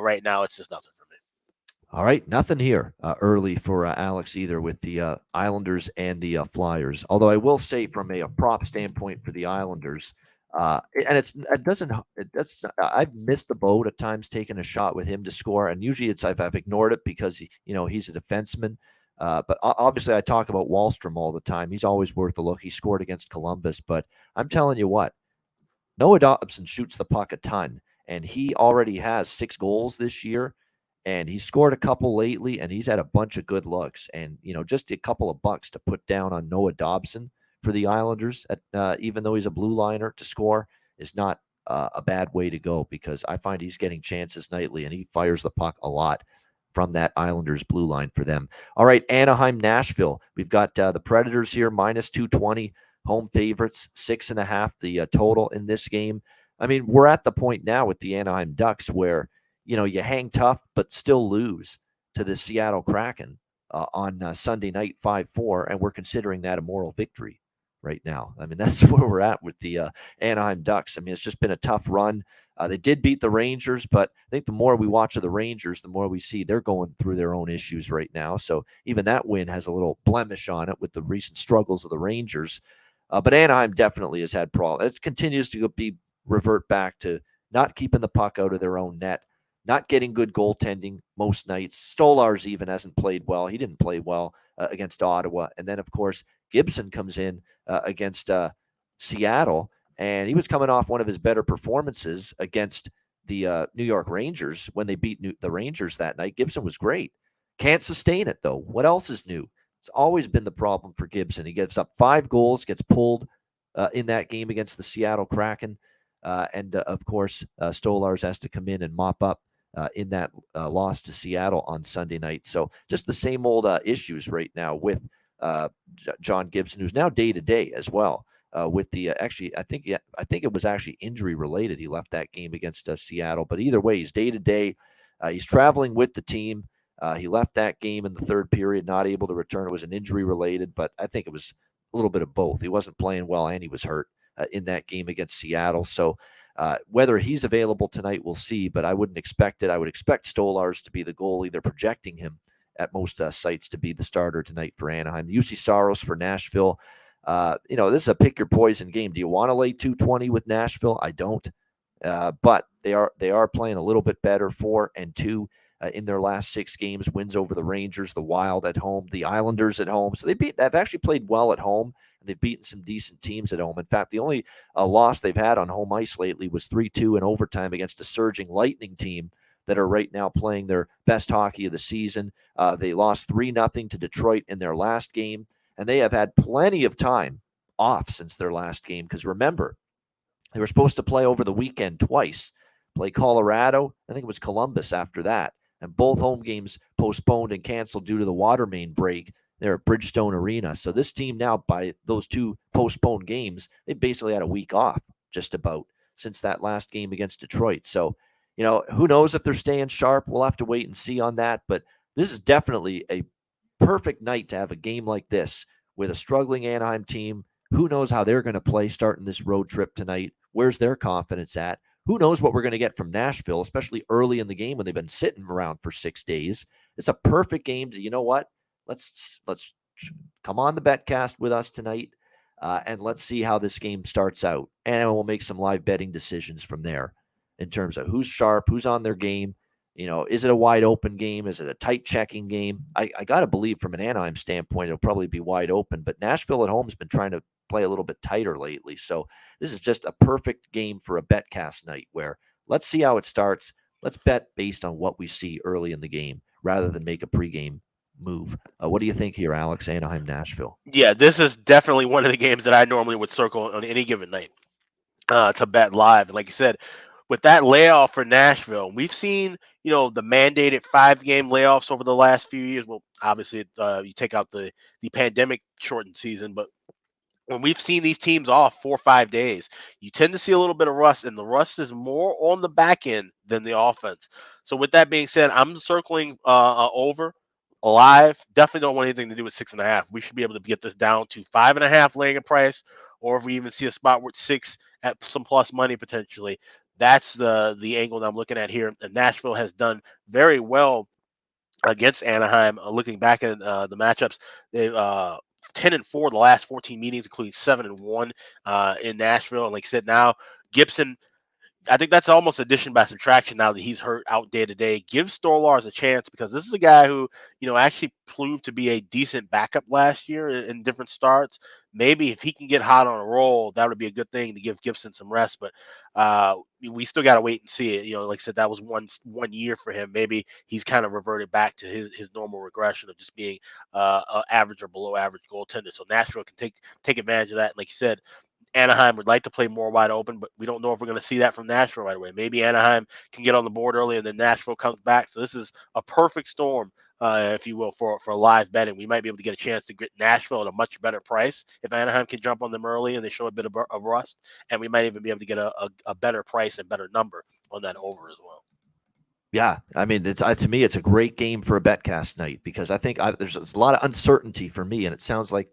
right now, it's just nothing. All right, nothing here early for Alex either with the Islanders and the Flyers. Although I will say from a prop standpoint for the Islanders, and I've missed the boat at times taking a shot with him to score, and usually I've ignored it because he's a defenseman. But obviously I talk about Wahlstrom all the time. He's always worth a look. He scored against Columbus, but I'm telling you what, Noah Dobson shoots the puck a ton, and he already has 6 goals this year. And he scored a couple lately, and he's had a bunch of good looks. And, just a couple of bucks to put down on Noah Dobson for the Islanders, even though he's a blue liner, to score is not a bad way to go because I find he's getting chances nightly, and he fires the puck a lot from that Islanders blue line for them. All right, Anaheim, Nashville. We've got the Predators here, minus 220, home favorites, 6.5 the total in this game. I mean, we're at the point now with the Anaheim Ducks where you hang tough, but still lose to the Seattle Kraken on Sunday night 5-4, and we're considering that a moral victory right now. I mean, that's where we're at with the Anaheim Ducks. I mean, it's just been a tough run. They did beat the Rangers, but I think the more we watch of the Rangers, the more we see they're going through their own issues right now. So even that win has a little blemish on it with the recent struggles of the Rangers. But Anaheim definitely has had problems. It continues to revert back to not keeping the puck out of their own net, not getting good goaltending most nights. Stolarz even hasn't played well. He didn't play well against Ottawa. And then, of course, Gibson comes in against Seattle, and he was coming off one of his better performances against the New York Rangers when they beat the Rangers that night. Gibson was great. Can't sustain it, though. What else is new? It's always been the problem for Gibson. He gives up 5 goals, gets pulled in that game against the Seattle Kraken. And, of course, Stolarz has to come in and mop up in that loss to Seattle on Sunday night. So just the same old issues right now with John Gibson, who's now day-to-day as well. With the I think it was actually injury related. He left that game against Seattle, but either way, he's day-to-day. He's traveling with the team. He left that game in the third period, not able to return. It was an injury related, but I think it was a little bit of both. He wasn't playing well, and he was hurt in that game against Seattle. So whether he's available tonight, we'll see, but I wouldn't expect it. I would expect Stolarz to be the goalie. They're projecting him at most sites to be the starter tonight for Anaheim. UC Saros for Nashville. This is a pick your poison game. Do you want to lay 220 with Nashville? I don't. But they are playing a little bit better, 4-2. in their last 6 games, wins over the Rangers, the Wild at home, the Islanders at home. So they've actually played well at home, and they've beaten some decent teams at home. In fact, the only loss they've had on home ice lately was 3-2 in overtime against a surging Lightning team that are right now playing their best hockey of the season. They lost 3-0 to Detroit in their last game, and they have had plenty of time off since their last game, because remember, they were supposed to play over the weekend twice, play Colorado, I think it was Columbus after that, and both home games postponed and canceled due to the water main break there at Bridgestone Arena. So this team now, by those 2 postponed games, they basically had a week off just about since that last game against Detroit. So, who knows if they're staying sharp? We'll have to wait and see on that, but this is definitely a perfect night to have a game like this with a struggling Anaheim team. Who knows how they're going to play starting this road trip tonight? Where's their confidence at? Who knows what we're going to get from Nashville, especially early in the game when they've been sitting around for 6 days. It's a perfect game to, you know what? Let's come on the betcast with us tonight, and let's see how this game starts out. And we'll make some live betting decisions from there in terms of who's sharp, who's on their game. Is it a wide open game? Is it a tight checking game? I got to believe from an Anaheim standpoint, it'll probably be wide open, but Nashville at home has been trying to play a little bit tighter lately. So this is just a perfect game for a betcast night where let's see how it starts. Let's bet based on what we see early in the game rather than make a pregame move. What do you think here, Alex? Anaheim, Nashville. Yeah, this is definitely one of the games that I normally would circle on any given night to bet live. And like you said, with that layoff for Nashville, we've seen, the mandated 5-game layoffs over the last few years. Well, obviously, you take out the pandemic shortened season, but when we've seen these teams off 4 or 5 days, you tend to see a little bit of rust, and the rust is more on the back end than the offense. So with that being said, I'm circling over alive. Definitely don't want anything to do with 6.5. We should be able to get this down to 5.5 laying a price, or if we even see a spot with 6 at some plus money potentially. That's the angle that I'm looking at here. And Nashville has done very well against Anaheim. Looking back at the matchups, they've 10-4 the last 14 meetings, including 7-1 in Nashville. And like I said, now Gibson, I think that's almost addition by subtraction now that he's hurt out day to day. Give Stolarz a chance, because this is a guy who, actually proved to be a decent backup last year in different starts. Maybe if he can get hot on a roll, that would be a good thing to give Gibson some rest. But we still got to wait and see it. Like I said, that was one year for him. Maybe he's kind of reverted back to his normal regression of just being average or below average goaltender. So Nashville can take advantage of that. And like you said, Anaheim would like to play more wide open, but we don't know if we're going to see that from Nashville right away. Maybe Anaheim can get on the board early, and then Nashville comes back. So this is a perfect storm, if you will, for live betting. We might be able to get a chance to get Nashville at a much better price if Anaheim can jump on them early and they show a bit of rust, and we might even be able to get a better price and better number on that over as well. Yeah, I mean, it's to me, it's a great game for a betcast night, because I think there's a lot of uncertainty for me, and it sounds like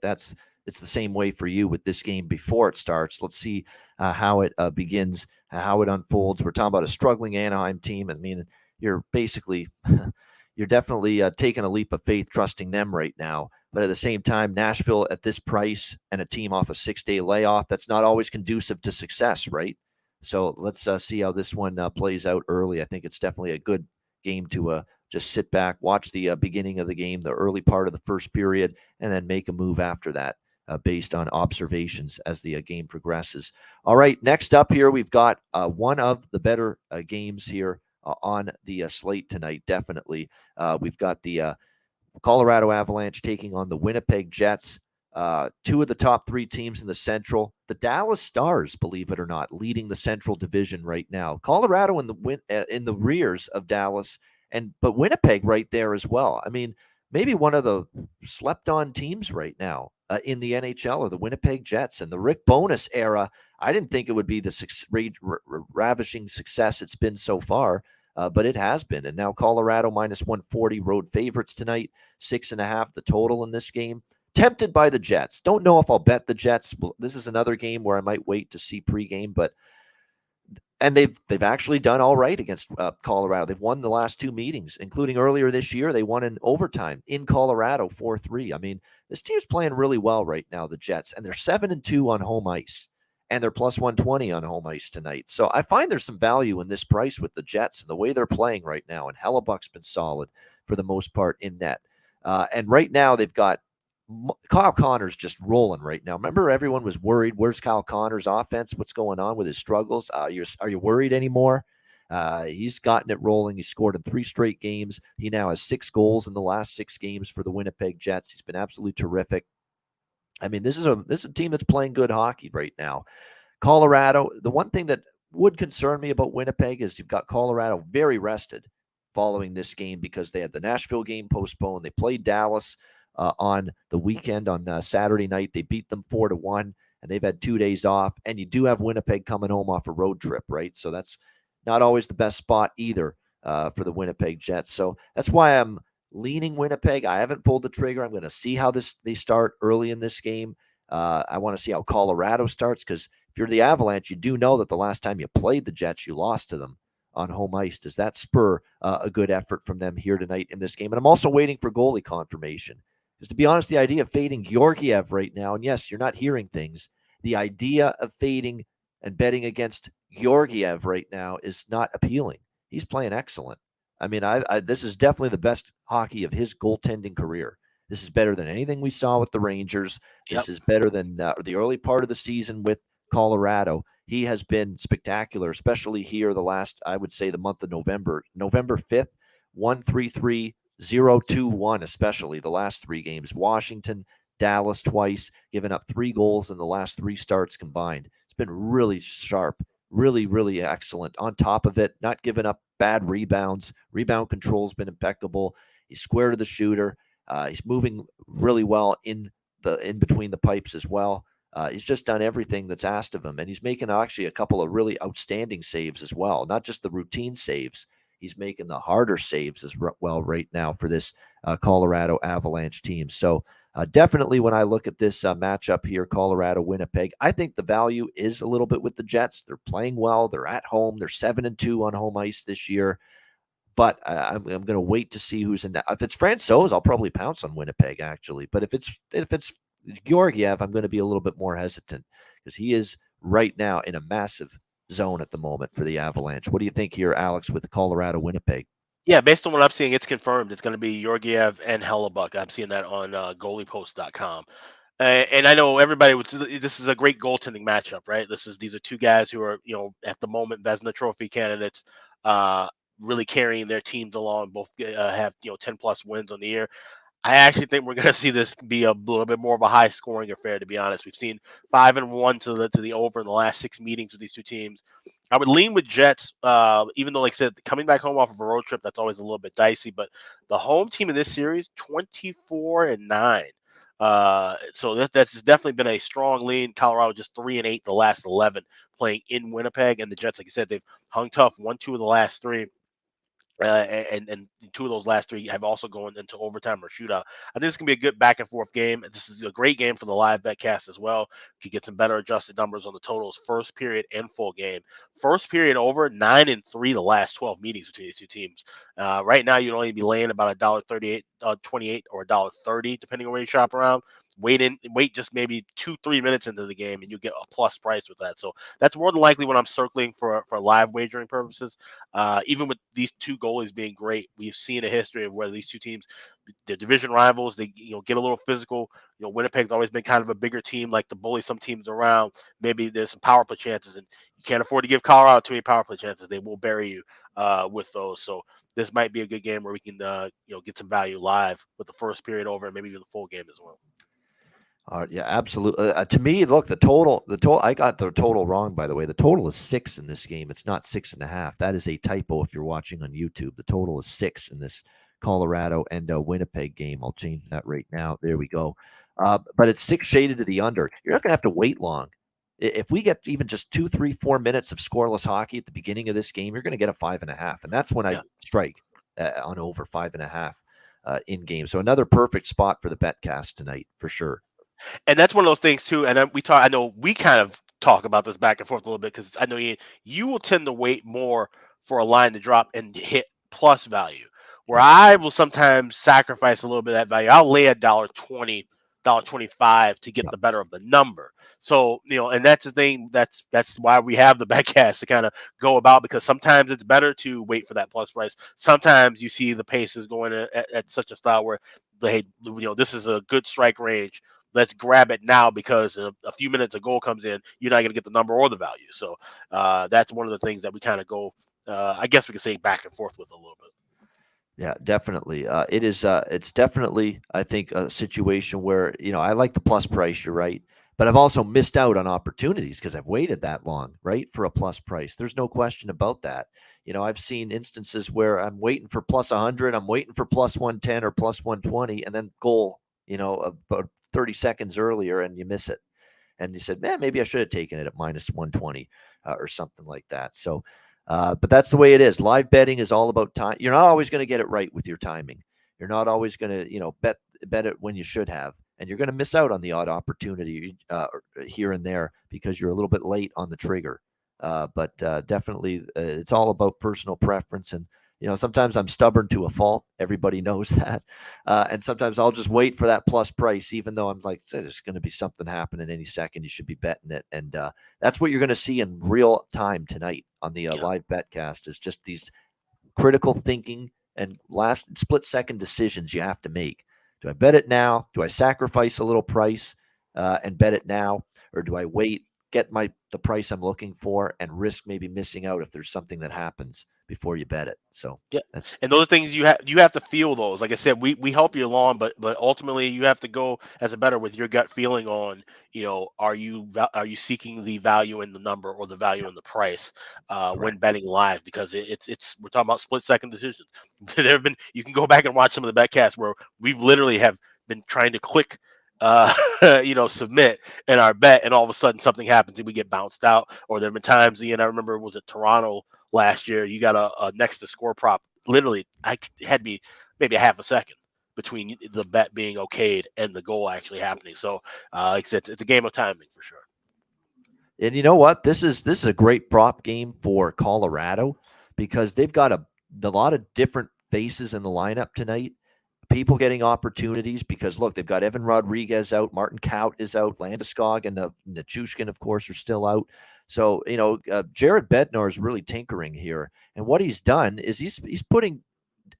it's the same way for you with this game before it starts. Let's see how it begins, how it unfolds. We're talking about a struggling Anaheim team. I mean, you're basically, you're definitely taking a leap of faith, trusting them right now. But at the same time, Nashville at this price and a team off a 6-day layoff, that's not always conducive to success, right? So let's see how this one plays out early. I think it's definitely a good game to just sit back, watch the beginning of the game, the early part of the first period, and then make a move after that. Based on observations as the game progresses. All right, next up here, we've got one of the better games here on the slate tonight, definitely. We've got the Colorado Avalanche taking on the Winnipeg Jets, 2 of the top 3 teams in the Central. The Dallas Stars, believe it or not, leading the Central Division right now. Colorado in the rears of Dallas, but Winnipeg right there as well. I mean, maybe one of the slept-on teams right now in the NHL are the Winnipeg Jets. And the Rick Bowness era, I didn't think it would be the ravishing success it's been so far, but it has been. And now Colorado -140 road favorites tonight, 6.5 the total in this game. Tempted by the Jets. Don't know if I'll bet the Jets. This is another game where I might wait to see pregame, and they've actually done all right against Colorado. They've won the last 2 meetings, including earlier this year. They won in overtime in Colorado 4-3. I mean, this team's playing really well right now, the Jets, and they're 7-2 on home ice. and they're plus 120 on home ice tonight. So I find there's some value in this price with the Jets and the way they're playing right now. And Hellebuck's been solid for the most part in net. And right now they've got Kyle Connor's just rolling right now. Remember, everyone was worried. Where's Kyle Connor's offense? What's going on with his struggles? Are you worried anymore? He's gotten it rolling. He scored in 3 straight games. He now has 6 goals in the last 6 games for the Winnipeg Jets. He's been absolutely terrific. I mean, this is a team that's playing good hockey right now. Colorado, the one thing that would concern me about Winnipeg is you've got Colorado very rested following this game because they had the Nashville game postponed. They played Dallas on the weekend on Saturday night. They beat them 4-1, and they've had 2 days off. And you do have Winnipeg coming home off a road trip, right? So that's not always the best spot either for the Winnipeg Jets. So that's why I'm leaning Winnipeg. I haven't pulled the trigger. I'm going to see how they start early in this game. I want to see how Colorado starts because if you're the Avalanche, you do know that the last time you played the Jets, you lost to them on home ice. Does that spur a good effort from them here tonight in this game? And I'm also waiting for goalie confirmation. Because to be honest, the idea of fading Georgiev right now, and yes, you're not hearing things, the idea of fading and betting against Georgiev right now is not appealing. He's playing excellent. I mean, this is definitely the best hockey of his goaltending career. This is better than anything we saw with the Rangers. This is better than the early part of the season with Colorado. He has been spectacular, especially here the last, I would say, the month of November. November 5th, 1-3-3, 0-2-1, especially the last 3 games. Washington, Dallas twice, giving up 3 goals in the last 3 starts combined. It's been really sharp, really, really excellent. On top of it, not giving up bad rebounds. Rebound control's been impeccable. He's square to the shooter. He's moving really well in between the pipes as well. He's just done everything that's asked of him, and he's making actually a couple of really outstanding saves as well. Not just the routine saves. He's making the harder saves as well right now for this Colorado Avalanche team. So definitely when I look at this matchup here, Colorado-Winnipeg, I think the value is a little bit with the Jets. They're playing well. They're at home. They're 7-2 on home ice this year. But I'm going to wait to see who's in that. If it's Francouz, I'll probably pounce on Winnipeg, actually. But if it's Georgiev, I'm going to be a little bit more hesitant because he is right now in a massive zone at the moment for the Avalanche. What do you think here, Alex, with Colorado Winnipeg? Yeah, based on what I'm seeing, it's confirmed. It's going to be Georgiev and Hellebuck. I'm seeing that on goaliepost.com. And I know everybody this is a great goaltending matchup, right? These are 2 guys who are, at the moment, Vezina Trophy candidates, really carrying their teams along. Both have 10 plus wins on the year. I actually think we're going to see this be a little bit more of a high scoring affair, to be honest. We've seen 5-1 to the over in the last 6 meetings with these 2 teams. I would lean with Jets, even though, like I said, coming back home off of a road trip, that's always a little bit dicey. But the home team in this series, 24-9. So that's definitely been a strong lean. Colorado just 3-8 the last 11 playing in Winnipeg, and the Jets, like you said, they've hung tough, 1-2 of the last 3. And 2 of those last 3 have also gone into overtime or shootout. I think this can be a good back and forth game. This is a great game for the live betcast as well. You get some better adjusted numbers on the totals, first period and full game. First period over 9-3 the last 12 meetings between these 2 teams. Right now, you'd only be laying about $1.38, $1.28, or $1.30, depending on where you shop around. Wait just maybe 2-3 minutes into the game, and you get a plus price with that. So that's more than likely what I'm circling for live wagering purposes. Even with these 2 goalies being great, we've seen a history of where these 2 teams, they're division rivals. They get a little physical. Winnipeg's always been kind of a bigger team, like to bully some teams around. Maybe there's some power play chances, and you can't afford to give Colorado too many power play chances. They will bury you with those. So this might be a good game where we can get some value live with the first period over and maybe even the full game as well. Yeah, absolutely. To me, look, the total. I got the total wrong, by the way. The total is 6 in this game. It's not 6.5. That is a typo if you're watching on YouTube. The total is 6 in this Colorado and Winnipeg game. I'll change that right now. There we go. But it's 6 shaded to the under. You're not going to have to wait long. If we get even just 2, 3, 4 minutes of scoreless hockey at the beginning of this game, you're going to get a 5.5, and that's when I strike on over 5.5 in game. So another perfect spot for the betcast tonight for sure. And that's one of those things too. And I know we kind of talk about this back and forth a little bit because I know you will tend to wait more for a line to drop and hit plus value, where I will sometimes sacrifice a little bit of that value. I'll lay $1.20, $1.25 to get the better of the number. So, and that's the thing. That's why we have the betcast to kind of go about, because sometimes it's better to wait for that plus price. Sometimes you see the paces going at such a style where, hey, this is a good strike range. Let's grab it now, because a few minutes a goal comes in, you're not going to get the number or the value. So that's one of the things that we kind of go, I guess we could say, back and forth with a little bit. Yeah, definitely. It is. It's definitely, I think, a situation where I like the plus price. You're right, but I've also missed out on opportunities because I've waited that long, right, for a plus price. There's no question about that. I've seen instances where I'm waiting for plus 100, I'm waiting for plus 110 or plus 120, and then goal, about 30 seconds earlier, and you miss it. And you said, man, maybe I should have taken it at minus 120 or something like that. So. But that's the way it is. Live betting is all about time. You're not always going to get it right with your timing. You're not always going to, bet it when you should have, and you're going to miss out on the odd opportunity here and there because you're a little bit late on the trigger. But definitely, it's all about personal preference. And sometimes I'm stubborn to a fault. Everybody knows that. And sometimes I'll just wait for that plus price, even though I'm like, there's going to be something happening any second. You should be betting it. And that's what you're going to see in real time tonight on the live betcast, is just these critical thinking and last split second decisions you have to make. Do I bet it now? Do I sacrifice a little price and bet it now? Or do I wait, get the price I'm looking for, and risk maybe missing out if there's something that happens before you bet it? So yeah, and those are things you have to feel those. Like I said, we help you along, but ultimately you have to go as a bettor with your gut feeling on, are you seeking the value in the number or the value in the price when betting live, because it's we're talking about split second decisions. You can go back and watch some of the betcasts where we've literally have been trying to click submit in our bet, and all of a sudden something happens and we get bounced out. Or there have been times, and I remember, was it Toronto last year, you got a next to score prop. Literally, it had to be maybe a half a second between the bet being okayed and the goal actually happening. So like I said, it's a game of timing for sure. And you know what? This is a great prop game for Colorado, because they've got a lot of different faces in the lineup tonight. People getting opportunities because, look, they've got Evan Rodriguez out, Martin Kaut is out, Landeskog and Nichushkin, of course, are still out. So, Jared Bednar is really tinkering here. And what he's done is he's putting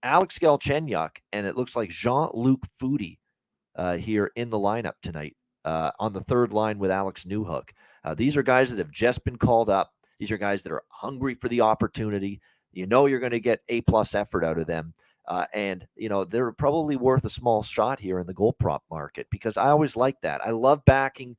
Alex Galchenyuk and it looks like Jean-Luc Foudy here in the lineup tonight on the third line with Alex Newhook. These are guys that have just been called up. These are guys that are hungry for the opportunity. You're going to get A-plus effort out of them. And they're probably worth a small shot here in the goal prop market, because I always like that. I love backing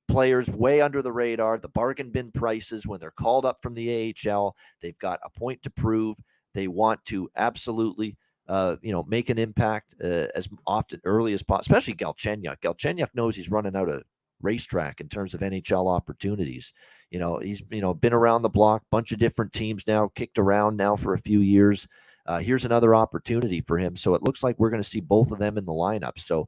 players way under the radar, the bargain bin prices when they're called up from the AHL. They've got a point to prove. They want to absolutely, make an impact as often early as possible, especially Galchenyuk. Galchenyuk knows he's running out of racetrack in terms of NHL opportunities. He's, been around the block, bunch of different teams now, kicked around now for a few years. Here's another opportunity for him. So it looks like we're going to see both of them in the lineup. So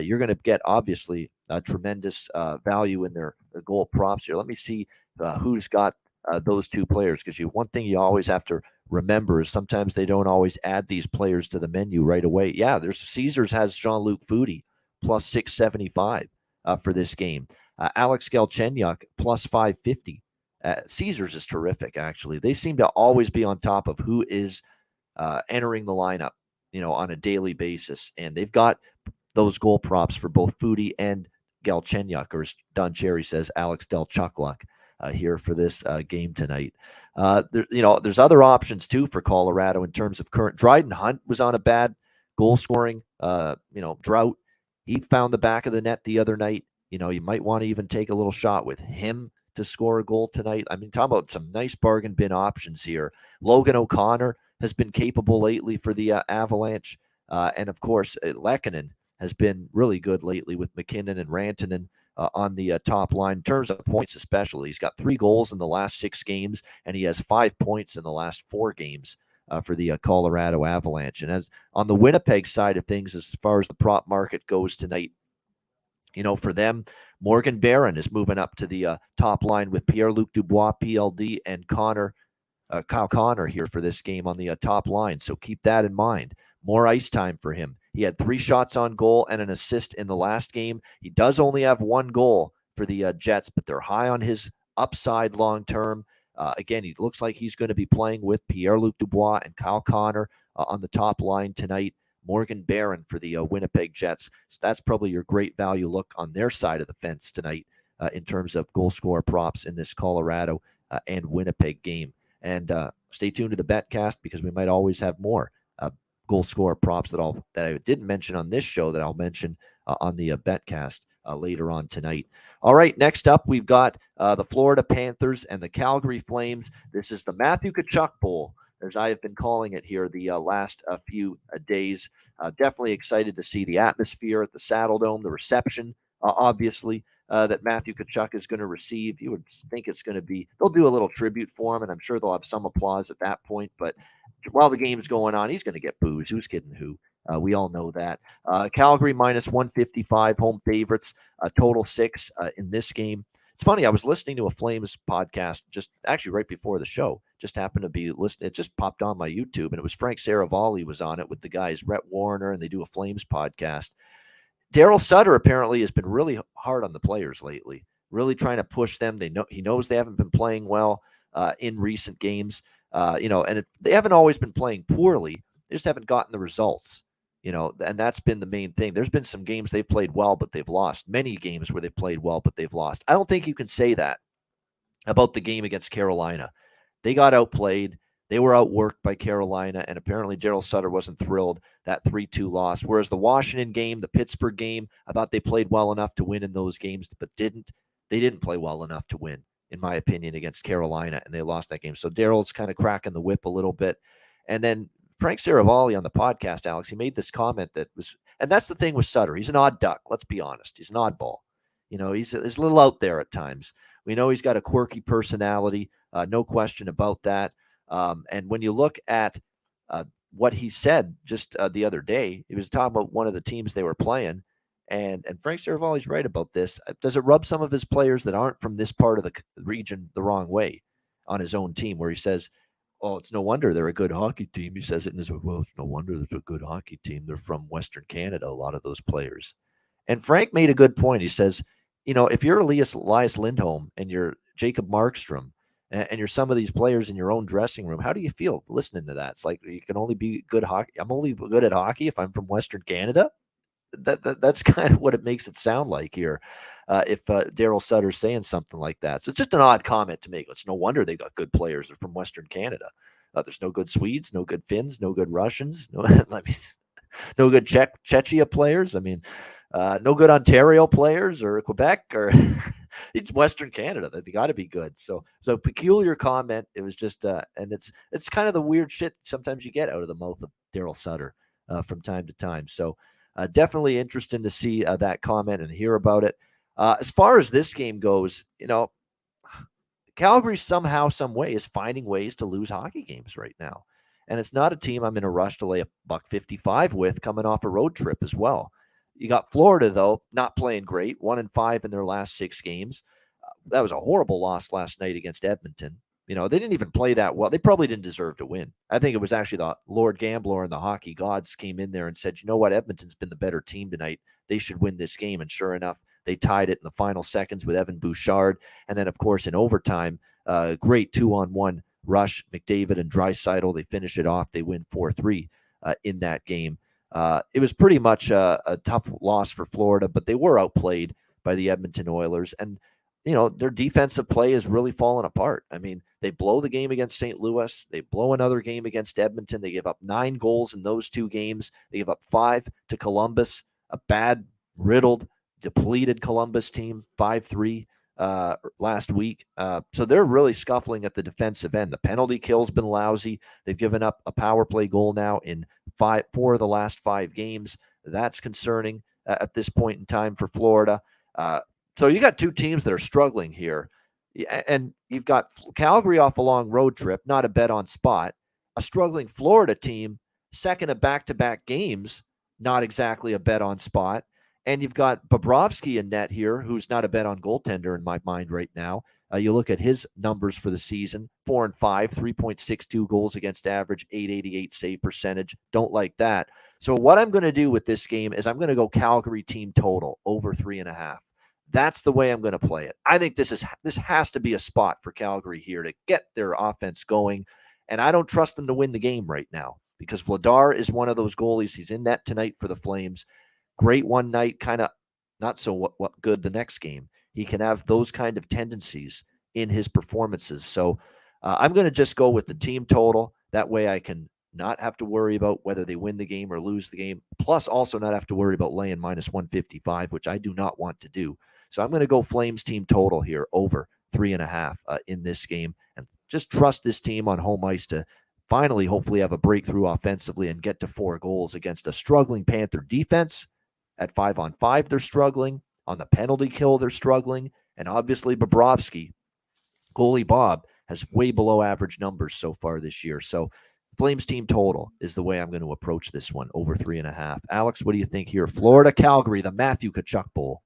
you're going to get, obviously, tremendous value in their goal props here. Let me see who's got those two players, because one thing you always have to remember is sometimes they don't always add these players to the menu right away. Yeah, there's Caesars has Jean-Luc Foudy plus 675 for this game. Alex Galchenyuk plus 550. Caesars is terrific, actually. They seem to always be on top of who is entering the lineup, on a daily basis. And they've got those goal props for both Foudy and Galchenyuk, or as Don Cherry says, Alex Delchukluk here for this game tonight. There's other options too for Colorado in terms of current. Dryden Hunt was on a bad goal scoring, drought. He found the back of the net the other night. You might want to even take a little shot with him to score a goal tonight. I mean, talking about some nice bargain bin options here. Logan O'Connor has been capable lately for the Avalanche. And of course, Lehkonen has been really good lately with McKinnon and Rantanen on the top line. In terms of points especially, he's got 3 goals in the last 6 games, and he has 5 points in the last 4 games for the Colorado Avalanche. And as on the Winnipeg side of things, as far as the prop market goes tonight, for them, Morgan Barron is moving up to the top line with Pierre-Luc Dubois, PLD, and Kyle Connor here for this game on the top line. So keep that in mind. More ice time for him. He had 3 shots on goal and an assist in the last game. He does only have 1 goal for the Jets, but they're high on his upside long term. Again, he looks like he's going to be playing with Pierre-Luc Dubois and Kyle Connor on the top line tonight. Morgan Barron for the Winnipeg Jets. So that's probably your great value look on their side of the fence tonight in terms of goal scorer props in this Colorado and Winnipeg game. And stay tuned to the betcast because we might always have more goal scorer props that I didn't mention on this show that I'll mention on the betcast later on tonight. All right, next up we've got the Florida Panthers and the Calgary Flames. This is the Matthew Tkachuk Bowl, as I have been calling it here the last few days. Definitely excited to see the atmosphere at the Saddle Dome, the reception, obviously, that Matthew Tkachuk is going to receive. You would think it's going to be, they'll do a little tribute for him, and I'm sure they'll have some applause at that point. But while the game's going on, he's going to get boos. Who's kidding who? We all know that. Calgary minus 155, home favorites, total 6 in this game. It's funny, I was listening to a Flames podcast just actually right before the show. Just happened to be listening. It just popped on my YouTube, and it was Frank Saravalli was on it with the guys, Rhett Warner, and they do a Flames podcast. Daryl Sutter apparently has been really hard on the players lately, really trying to push them. He knows they haven't been playing well in recent games, and they haven't always been playing poorly. They just haven't gotten the results, and that's been the main thing. There's been some games they've played well, but they've lost. Many games where they've played well, but they've lost. I don't think you can say that about the game against Carolina. They got outplayed. They were outworked by Carolina, and apparently Daryl Sutter wasn't thrilled that 3-2 loss. Whereas the Washington game, the Pittsburgh game, I thought they played well enough to win in those games, but didn't. They didn't play well enough to win, in my opinion, against Carolina, and they lost that game. So Daryl's kind of cracking the whip a little bit. And then Frank Saravalli on the podcast, Alex, he made this comment that was, and that's the thing with Sutter. He's an odd duck. Let's be honest. He's an oddball. He's a little out there at times. We know he's got a quirky personality, no question about that. And when you look at what he said just the other day, he was talking about one of the teams they were playing, and Frank Saravalli's right about this. Does it rub some of his players that aren't from this part of the region the wrong way on his own team, where he says, oh, it's no wonder they're a good hockey team. He says it in his, well, it's no wonder they're a good hockey team. They're from Western Canada, a lot of those players. And Frank made a good point. He says, if you're Elias Lindholm and you're Jacob Markstrom, and you're some of these players in your own dressing room, how do you feel listening to that? It's like, you can only be good hockey. I'm only good at hockey if I'm from Western Canada. That's kind of what it makes it sound like here. If Daryl Sutter's saying something like that. So it's just an odd comment to make. It's no wonder they got good players from Western Canada. There's no good Swedes, no good Finns, no good Russians, no good Czechia players. No good Ontario players or Quebec or it's Western Canada. They got to be good. So peculiar comment. It was just, and it's kind of the weird shit sometimes you get out of the mouth of Daryl Sutter from time to time. So definitely interesting to see that comment and hear about it. As far as this game goes, Calgary somehow, some way is finding ways to lose hockey games right now. And it's not a team I'm in a rush to lay a $1.55 with coming off a road trip as well. You got Florida, though, not playing great, 1-5 in their last 6 games. That was a horrible loss last night against Edmonton. They didn't even play that well. They probably didn't deserve to win. I think it was actually the Lord Gambler and the hockey gods came in there and said, you know what, Edmonton's been the better team tonight. They should win this game. And sure enough, they tied it in the final seconds with Evan Bouchard. And then, of course, in overtime, great 2-on-1 rush, McDavid and Draisaitl. They finish it off. They win 4-3 in that game. It was pretty much a tough loss for Florida, but they were outplayed by the Edmonton Oilers. And, their defensive play is really falling apart. They blow the game against St. Louis. They blow another game against Edmonton. They give up 9 goals in those 2 games. They give up 5 to Columbus, a bad, riddled, depleted Columbus team, 5-3 last week. So they're really scuffling at the defensive end. The penalty kill's been lousy. They've given up a power play goal now in 4 of the last 5 games. That's concerning at this point in time for Florida. So you got 2 teams that are struggling here. And you've got Calgary off a long road trip, not a bet on spot. A struggling Florida team, second of back-to-back games, not exactly a bet on spot. And you've got Bobrovsky in net here, who's not a bet on goaltender in my mind right now. You look at his numbers for the season, 4-5, 3.62 goals against average, 888 save percentage. Don't like that. So what I'm going to do with this game is I'm going to go Calgary team total over 3.5. That's the way I'm going to play it. I think this has to be a spot for Calgary here to get their offense going, and I don't trust them to win the game right now because Vladar is one of those goalies. He's in net tonight for the Flames. Great one night, kind of not so good the next game. He can have those kind of tendencies in his performances. So I'm going to just go with the team total. That way I can not have to worry about whether they win the game or lose the game, plus also not have to worry about laying minus 155, which I do not want to do. So I'm going to go Flames team total here over 3.5 in this game, and just trust this team on home ice to finally hopefully have a breakthrough offensively and get to 4 goals against a struggling Panther defense. At 5-on-5, they're struggling. On the penalty kill, they're struggling. And obviously Bobrovsky, goalie Bob, has way below average numbers so far this year. So Flames team total is the way I'm going to approach this one, over 3.5. Alex, what do you think here? Florida, Calgary, the Matthew Tkachuk Bowl.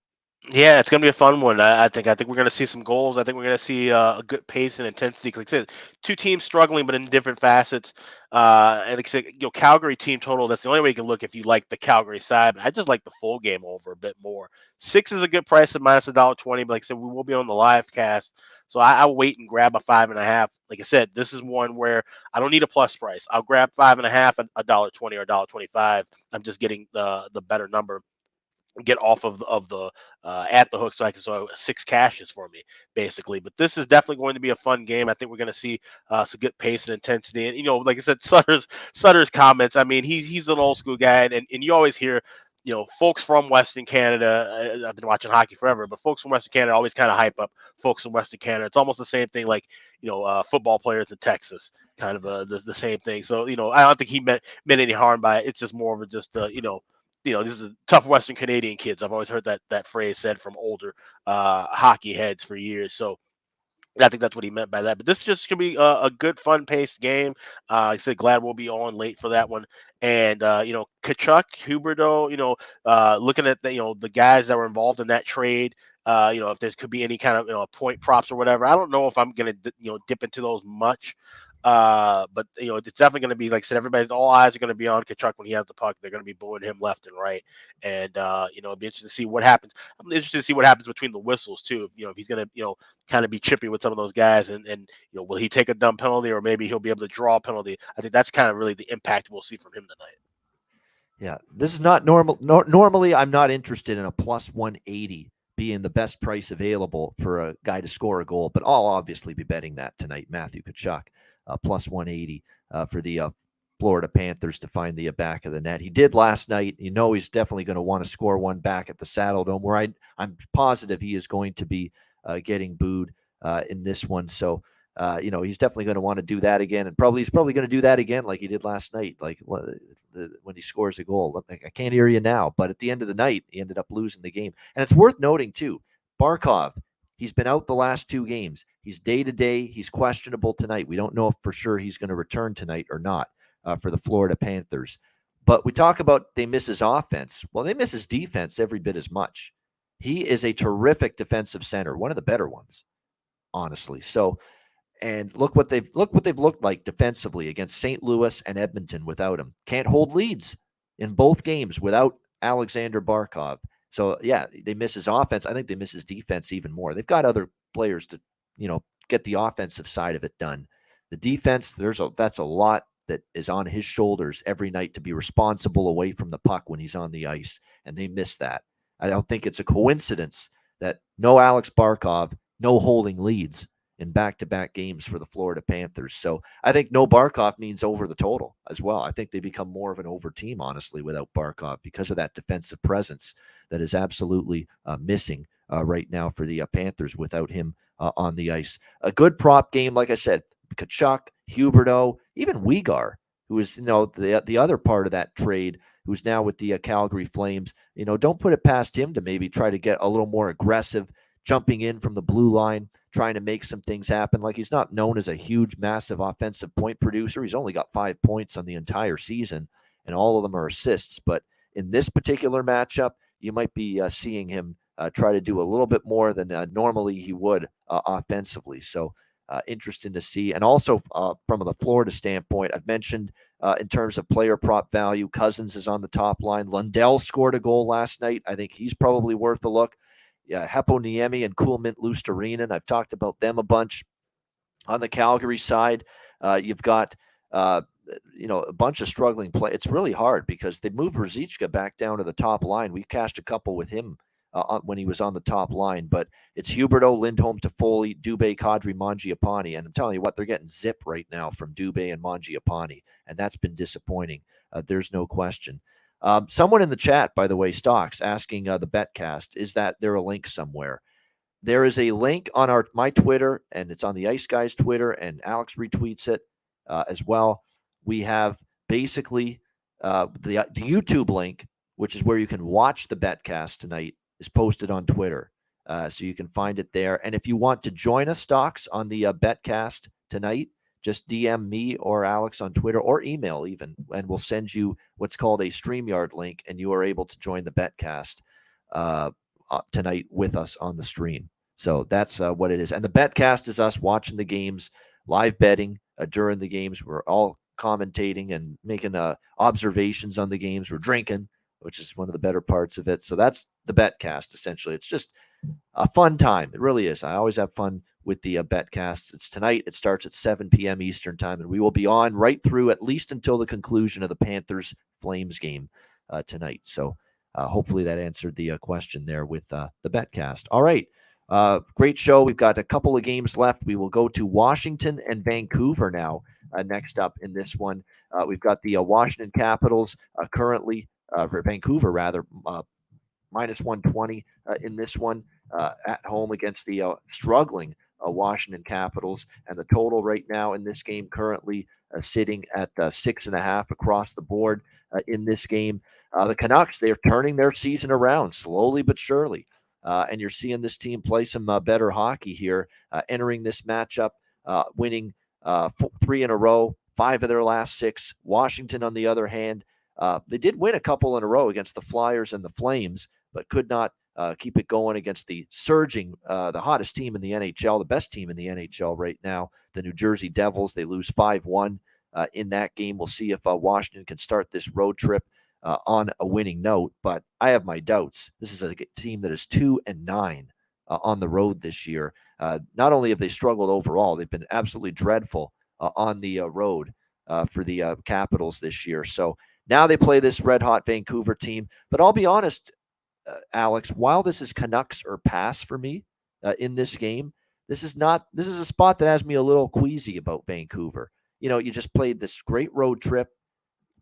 Yeah, it's going to be a fun one. I think we're going to see some goals. I think we're going to see a good pace and intensity. Like I said, 2 teams struggling, but in different facets. And like I said, Calgary team total. That's the only way you can look if you like the Calgary side. But I just like the full game over a bit more. 6 is a good price at minus $1.20. But like I said, we will be on the live cast, so I'll wait and grab a 5.5. Like I said, this is one where I don't need a plus price. I'll grab 5.5 at $1.20 or $1.25. I'm just getting the better number. Get off of the at the hook so 6 cashes for me basically. But this is definitely going to be a fun game. I think we're going to see some good pace and intensity. And like I said, Sutter's comments. I mean, he's an old school guy, and you always hear folks from Western Canada. I've been watching hockey forever, but folks from Western Canada always kind of hype up folks from Western Canada. It's almost the same thing like football players in Texas, kind of the same thing. So I don't think he meant any harm by it. It's just more of a just this is tough Western Canadian kids. I've always heard that phrase said from older hockey heads for years. So I think that's what he meant by that. But this just could be a good, fun-paced game. Like I said, glad we'll be on late for that one. And Tkachuk, Huberdeau, looking at the guys that were involved in that trade. If there could be any kind of point props or whatever. I don't know if I'm gonna dip into those much. But it's definitely going to be, like I said, all eyes are going to be on Tkachuk when he has the puck. They're going to be booing him left and right, and it'll be interesting to see what happens. I'm interested to see what happens between the whistles too. If he's going to kind of be chippy with some of those guys, and will he take a dumb penalty, or maybe he'll be able to draw a penalty. I think that's kind of really the impact we'll see from him tonight. Yeah, this is not normal. Normally, I'm not interested in a plus 180 being the best price available for a guy to score a goal, but I'll obviously be betting that tonight, Matthew Tkachuk. Plus 180 for the Florida Panthers to find the back of the net. He did last night. He's definitely going to want to score one back at the Saddle Dome, where I'm positive he is going to be getting booed in this one. So, he's definitely going to want to do that again, and he's probably going to do that again like he did last night, like when he scores a goal. I can't hear you now, but at the end of the night, he ended up losing the game. And it's worth noting, too, Barkov, he's been out the last 2 games. He's day-to-day. He's questionable tonight. We don't know if for sure he's going to return tonight or not for the Florida Panthers. But we talk about they miss his offense. Well, they miss his defense every bit as much. He is a terrific defensive center, one of the better ones, honestly. So, and look what they've looked like defensively against St. Louis and Edmonton without him. Can't hold leads in both games without Alexander Barkov. So, yeah, they miss his offense. I think they miss his defense even more. They've got other players to, get the offensive side of it done. The defense, that's a lot that is on his shoulders every night to be responsible away from the puck when he's on the ice, and they miss that. I don't think it's a coincidence that no Alex Barkov, no holding leads in back-to-back games for the Florida Panthers. So I think no Barkov means over the total as well. I think they become more of an over team, honestly, without Barkov because of that defensive presence that is absolutely missing right now for the Panthers without him on the ice. A good prop game, like I said, Tkachuk, Huberdeau, even Weegar, who is the other part of that trade, who's now with the Calgary Flames. Don't put it past him to maybe try to get a little more aggressive, jumping in from the blue line, trying to make some things happen. Like, he's not known as a huge, massive offensive point producer. He's only got 5 points on the entire season, and all of them are assists. But in this particular matchup, you might be seeing him try to do a little bit more than normally he would offensively. So interesting to see. And also from the Florida standpoint, I've mentioned in terms of player prop value, Cousins is on the top line. Lundell scored a goal last night. I think he's probably worth a look. Heponiemi and Kulmint Luostarinen. I've talked about them a bunch. On the Calgary side, you've got a bunch of struggling play. It's really hard because they moved Ruzicka back down to the top line. We cashed a couple with him when he was on the top line, but it's Huberdeau, Lindholm, Toffoli, Dubé, Kadri, Mangiapane, and I'm telling you what, they're getting zip right now from Dubé and Mangiapane, and that's been disappointing. There's no question. Someone in the chat, by the way, Stocks, asking the betcast, is that there a link somewhere? There is a link on my Twitter, and it's on the Ice Guys Twitter, and Alex retweets it as well. We have basically the YouTube link, which is where you can watch the betcast tonight, is posted on Twitter. So you can find it there. And if you want to join us, Stocks, on the betcast tonight, just DM me or Alex on Twitter or email even, and we'll send you what's called a StreamYard link, and you are able to join the betcast tonight with us on the stream. So that's what it is. And the betcast is us watching the games, live betting during the games. We're all commentating and making observations on the games. We're drinking, which is one of the better parts of it. So that's the betcast, essentially. It's just a fun time. It really is. I always have fun with the betcast. It's tonight. It starts at 7 p.m. Eastern time, and we will be on right through at least until the conclusion of the Panthers-Flames game tonight. So hopefully that answered the question there with the betcast. All right. Great show. We've got a couple of games left. We will go to Washington and Vancouver now. Next up in this one, we've got the Washington Capitals currently, for Vancouver rather, minus 120 in this one at home against the struggling Washington Capitals. And the total right now in this game currently sitting at 6.5 across the board in this game. The Canucks, they're turning their season around slowly but surely. And you're seeing this team play some better hockey here, entering this matchup, winning 3 in a row, 5 of their last 6. Washington, on the other hand, they did win a couple in a row against the Flyers and the Flames, but could not keep it going against the surging, the hottest team in the NHL, the best team in the NHL right now, the New Jersey Devils. They lose 5-1 in that game. We'll see if Washington can start this road trip on a winning note, but I have my doubts. This is a team that is 2-9 on the road this year. Not only have they struggled overall, they've been absolutely dreadful on the road for the Capitals this year. So now they play this red-hot Vancouver team. But I'll be honest, Alex, while this is Canucks or pass for me in this game, this is a spot that has me a little queasy about Vancouver. You just played this great road trip.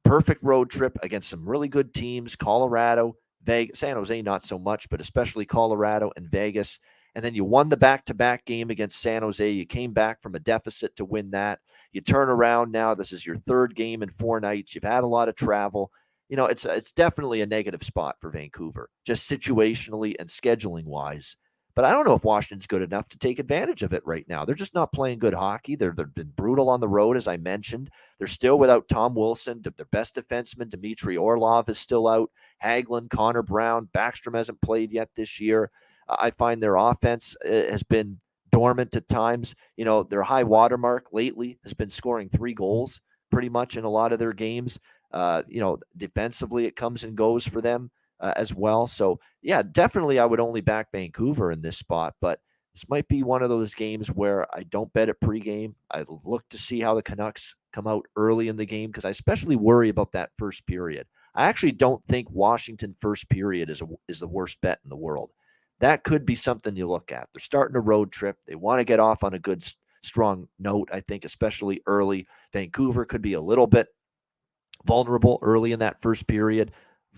Perfect road trip against some really good teams, Colorado, Vegas, San Jose, not so much, but especially Colorado and Vegas. And then you won the back-to-back game against San Jose. You came back from a deficit to win that. You turn around now. This is your 3rd game in 4 nights. You've had a lot of travel. It's definitely a negative spot for Vancouver, just situationally and scheduling-wise. But I don't know if Washington's good enough to take advantage of it right now. They're just not playing good hockey. They've been brutal on the road, as I mentioned. They're still without Tom Wilson. Their best defenseman, Dmitry Orlov, is still out. Hagelin, Connor Brown, Backstrom hasn't played yet this year. I find their offense has been dormant at times. Their high watermark lately has been scoring 3 goals pretty much in a lot of their games. Defensively, it comes and goes for them as well. So, yeah, definitely I would only back Vancouver in this spot, but this might be one of those games where I don't bet it pregame. I look to see how the Canucks come out early in the game because I especially worry about that first period. I actually don't think Washington first period is the worst bet in the world. That could be something you look at. They're starting a road trip. They want to get off on a good, strong note, I think, especially early. Vancouver could be a little bit vulnerable early in that first period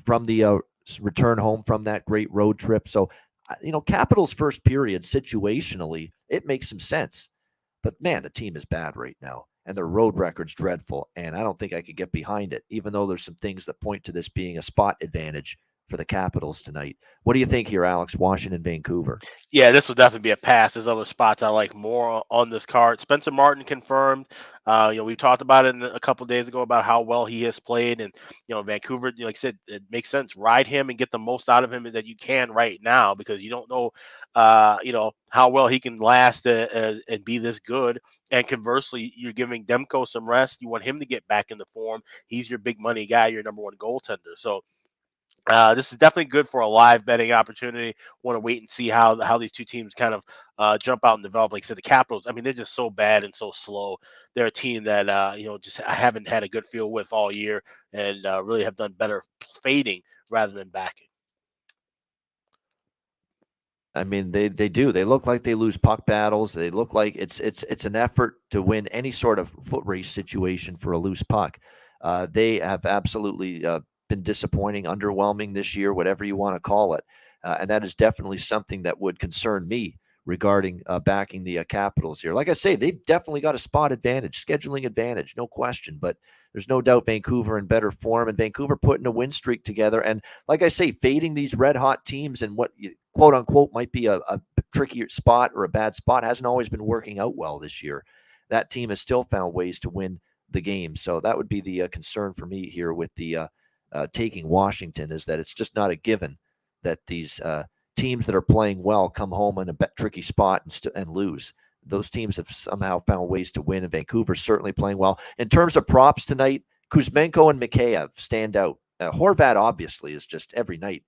from the return home from that great road trip. So, Capitals first period situationally, it makes some sense. But man, the team is bad right now, and their road record's dreadful, and I don't think I could get behind it, even though there's some things that point to this being a spot advantage for the Capitals tonight. What do you think here, Alex? Washington, Vancouver. Yeah, this will definitely be a pass. There's other spots I like more on this card. Spencer Martin confirmed. We talked about it a couple of days ago about how well he has played, and Vancouver, like I said, it makes sense. Ride him and get the most out of him that you can right now because you don't know, how well he can last and be this good. And conversely, you're giving Demko some rest. You want him to get back into form. He's your big money guy, your number 1 goaltender. So This is definitely good for a live betting opportunity. Want to wait and see how these two teams kind of jump out and develop. Like I said, the Capitals, I mean, they're just so bad and so slow. They're a team that just I haven't had a good feel with all year, and really have done better fading rather than backing. I mean, they do. They look like they lose puck battles. They look like it's an effort to win any sort of foot race situation for a loose puck. They have absolutely been disappointing, underwhelming this year, whatever you want to call it, and that is definitely something that would concern me regarding backing the Capitals here. Like I say, they've definitely got a spot advantage, scheduling advantage, no question. But there's no doubt Vancouver in better form, and Vancouver putting a win streak together. And like I say, fading these red hot teams and what quote unquote might be a trickier spot or a bad spot hasn't always been working out well this year. That team has still found ways to win the game. So that would be the concern for me here with the taking Washington, is that it's just not a given that these teams that are playing well come home in a tricky spot and lose. Those teams have somehow found ways to win, and Vancouver's certainly playing well. In terms of props tonight, Kuzmenko and Mikheyev stand out. Horvat obviously is just every night.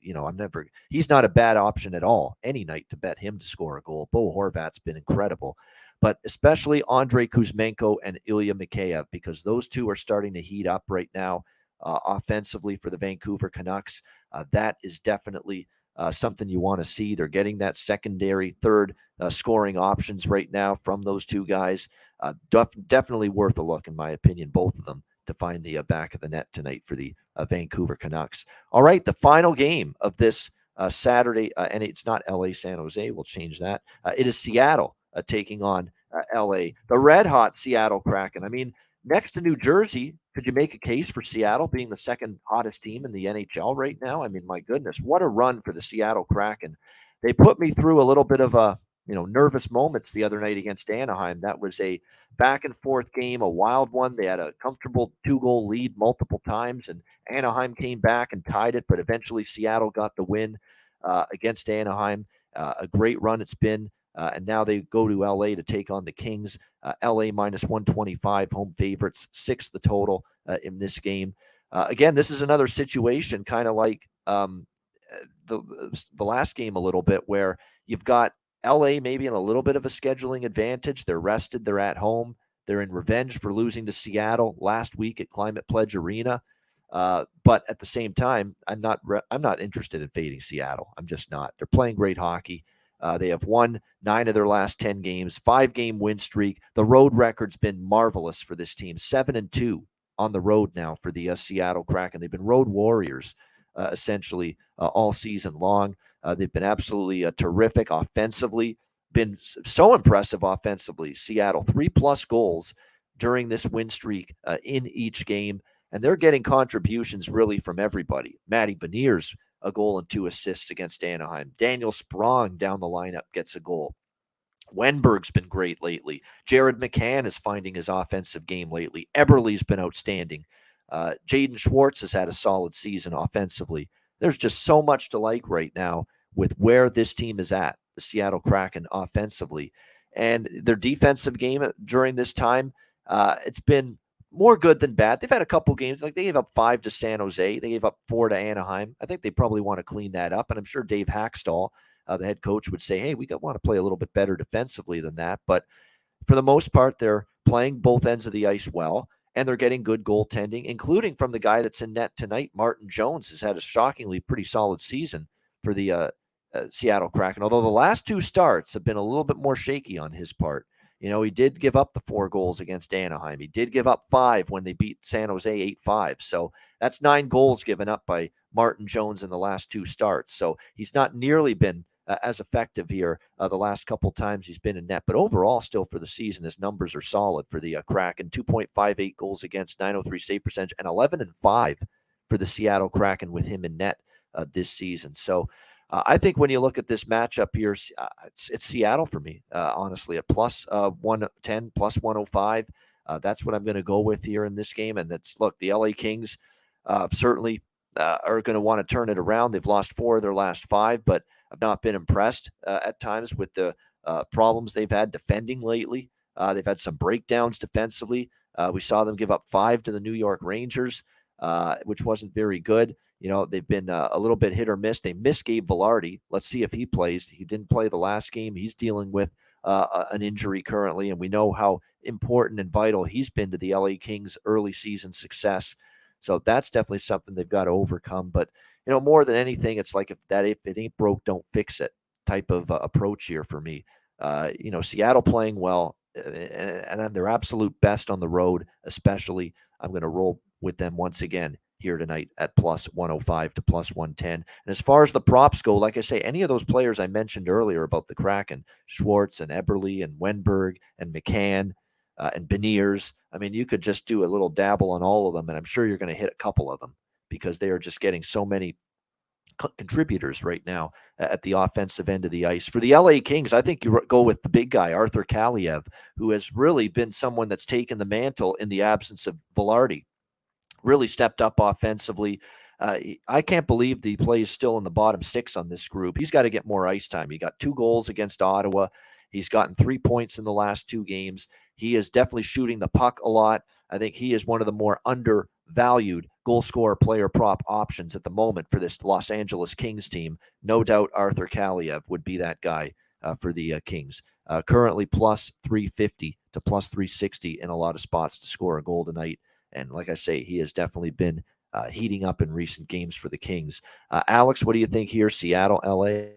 He's not a bad option at all any night to bet him to score a goal. Bo Horvat's been incredible, but especially Andrei Kuzmenko and Ilya Mikheyev, because those two are starting to heat up right now offensively for the Vancouver Canucks. That is definitely something you want to see. They're getting that secondary, third scoring options right now from those two guys. Definitely worth a look, in my opinion, both of them, to find the back of the net tonight for the Vancouver Canucks. All right, the final game of this Saturday, and it's not LA San Jose. We'll change that. It is Seattle taking on LA. The red hot Seattle Kraken. I mean, next to New Jersey, could you make a case for Seattle being the second hottest team in the NHL right now? I mean, my goodness, what a run for the Seattle Kraken. They put me through a little bit of nervous moments the other night against Anaheim. That was a back and forth game, a wild one. They had a comfortable 2-goal lead multiple times, and Anaheim came back and tied it, but eventually Seattle got the win against Anaheim. A great run it's been. And now they go to LA to take on the Kings. LA minus 125, home favorites, 6 the total in this game. Again, this is another situation kind of like the last game a little bit, where you've got LA maybe in a little bit of a scheduling advantage. They're rested. They're at home. They're in revenge for losing to Seattle last week at Climate Pledge Arena. But at the same time, I'm not interested in fading Seattle. I'm just not. They're playing great hockey. They have won 9 of their last 10 games, 5-game win streak. The road record's been marvelous for this team, 7-2 on the road now for the Seattle Kraken. They've been road warriors essentially all season long. They've been absolutely terrific offensively, been so impressive offensively. Seattle, 3+ goals during this win streak in each game, and they're getting contributions really from everybody. Matty Beniers, a goal and 2 assists against Anaheim. Daniel Sprong down the lineup gets a goal. Wenberg's been great lately. Jared McCann is finding his offensive game lately. Eberle's been outstanding. Jaden Schwartz has had a solid season offensively. There's just so much to like right now with where this team is at, the Seattle Kraken offensively. And their defensive game during this time, it's been more good than bad. They've had a couple games, like they gave up 5 to San Jose. They gave up 4 to Anaheim. I think they probably want to clean that up. And I'm sure Dave Hackstall, the head coach, would say, hey, we want to play a little bit better defensively than that. But for the most part, they're playing both ends of the ice well, and they're getting good goaltending, including from the guy that's in net tonight. Martin Jones has had a shockingly pretty solid season for the Seattle Kraken, although the last 2 starts have been a little bit more shaky on his part. He did give up the 4 goals against Anaheim. He did give up 5 when they beat San Jose 8-5. So that's 9 goals given up by Martin Jones in the last 2 starts. So he's not nearly been as effective here the last couple times he's been in net. But overall, still for the season, his numbers are solid for the Kraken. 2.58 goals against, 903 save percentage, and 11-5 for the Seattle Kraken with him in net this season. So I think when you look at this matchup here, it's Seattle for me, honestly, at plus 110, plus 105. That's what I'm going to go with here in this game. And look, the LA Kings certainly are going to want to turn it around. They've lost 4 of their last 5, but I've not been impressed at times with the problems they've had defending lately. They've had some breakdowns defensively. We saw them give up 5 to the New York Rangers, which wasn't very good. They've been a little bit hit or miss. They missed Gabe Vilardi. Let's see if he plays. He didn't play the last game. He's dealing with an injury currently, and we know how important and vital he's been to the LA Kings' early season success. So that's definitely something they've got to overcome. But, more than anything, it's like if it ain't broke, don't fix it type of approach here for me. Seattle playing well, and their absolute best on the road, especially. I'm going to roll with them once again here tonight at plus 105 to plus 110. And as far as the props go, like I say, any of those players I mentioned earlier about the Kraken, Schwartz and Eberle and Wenberg and McCann and Beniers, I mean, you could just do a little dabble on all of them, and I'm sure you're going to hit a couple of them because they are just getting so many contributors right now at the offensive end of the ice. For the LA Kings, I think you go with the big guy, Arthur Kaliev, who has really been someone that's taken the mantle in the absence of Vilardi. Really stepped up offensively. I can't believe the play is still in the bottom six on this group. He's got to get more ice time. He got 2 goals against Ottawa. He's gotten 3 points in the last 2 games. He is definitely shooting the puck a lot. I think he is one of the more undervalued goal scorer player prop options at the moment for this Los Angeles Kings team. No doubt Arthur Kaliev would be that guy for the Kings. Currently plus 350 to plus 360 in a lot of spots to score a goal tonight. And like I say, he has definitely been heating up in recent games for the Kings. Alex, what do you think here? Seattle, LA?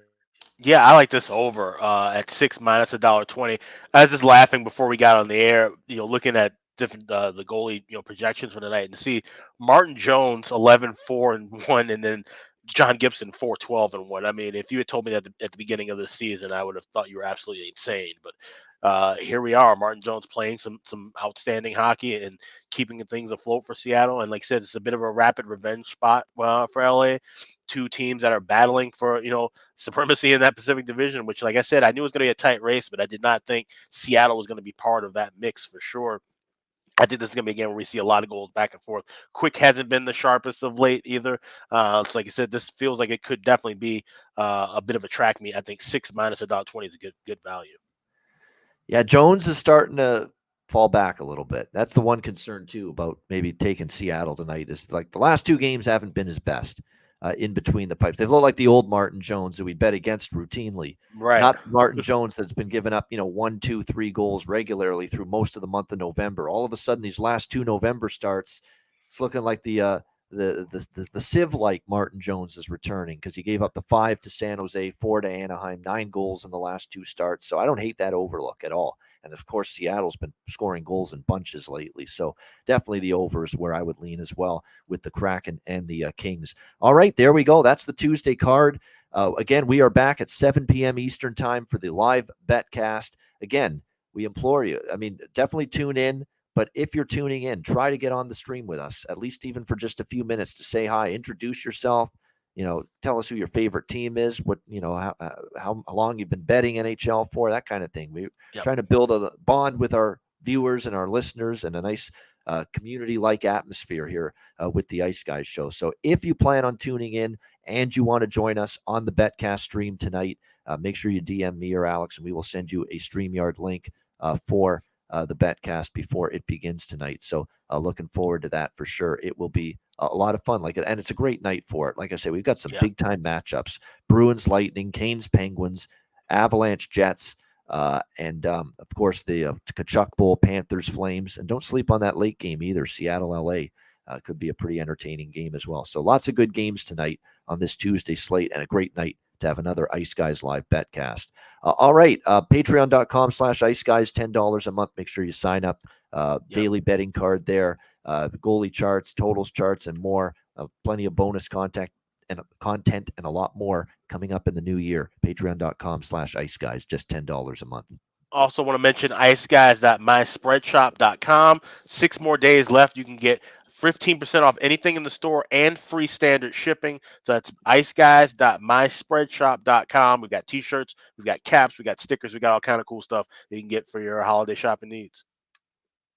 Yeah, I like this over at 6 minus $1.20. I was just laughing before we got on the air, looking at different the goalie projections for the night and to see Martin Jones 11-4-1 and then John Gibson 4-12-1. I mean, if you had told me that at the beginning of the season, I would have thought you were absolutely insane. But here we are, Martin Jones playing some outstanding hockey and keeping things afloat for Seattle. And like I said, it's a bit of a rapid revenge spot for LA. 2 teams that are battling for supremacy in that Pacific Division, which, like I said, I knew it was going to be a tight race, but I did not think Seattle was going to be part of that mix for sure. I think this is going to be a game where we see a lot of goals back and forth. Quick hasn't been the sharpest of late either. So like I said, this feels like it could definitely be a bit of a track meet. I think 6 minus $1.20 is a good value. Yeah, Jones is starting to fall back a little bit. That's the one concern too about maybe taking Seattle tonight is like the last 2 games haven't been his best in between the pipes. They look like the old Martin Jones that we bet against routinely. Right. Not Martin Jones that's been giving up, 1, 2, 3 goals regularly through most of the month of November. All of a sudden, these last 2 November starts, it's looking like the Civ-like Martin Jones is returning because he gave up the 5 to San Jose, 4 to Anaheim, 9 goals in the last 2 starts. So I don't hate that overlook at all. And of course, Seattle's been scoring goals in bunches lately. So definitely the over is where I would lean as well with the Kraken and the Kings. All right, there we go. That's the Tuesday card. Again, we are back at 7 p.m. Eastern time for the live betcast. Again, we implore you. I mean, definitely tune in. But if you're tuning in, try to get on the stream with us, at least even for just a few minutes to say hi, introduce yourself, tell us who your favorite team is, what, how long you've been betting NHL for, that kind of thing. We're trying to build a bond with our viewers and our listeners and a nice community-like atmosphere here with the Ice Guys show. So if you plan on tuning in and you want to join us on the betcast stream tonight, make sure you DM me or Alex, and we will send you a StreamYard link for the betcast before it begins tonight. So looking forward to that for sure. It will be a lot of fun. And it's a great night for it. Like I said, we've got some big time matchups: Bruins, Lightning, Canes, Penguins, Avalanche, Jets, and of course the Kachuk Bowl, Panthers, Flames. And don't sleep on that late game either. Seattle, LA could be a pretty entertaining game as well. So lots of good games tonight on this Tuesday slate, and a great night to have another Ice Guys live betcast. All right, patreon.com/Ice Guys, $10 a month. Make sure you sign up. Daily betting card there, goalie charts, totals charts, and more. Plenty of bonus content and a lot more coming up in the new year. Patreon.com/Ice Guys, just $10 a month. Also want to mention iceguys.myspreadshop.com. 6 more days left. You can get 15% off anything in the store and free standard shipping. So that's iceguys.myspreadshop.com. We've got t-shirts, we've got caps, we got stickers, we got all kind of cool stuff that you can get for your holiday shopping needs.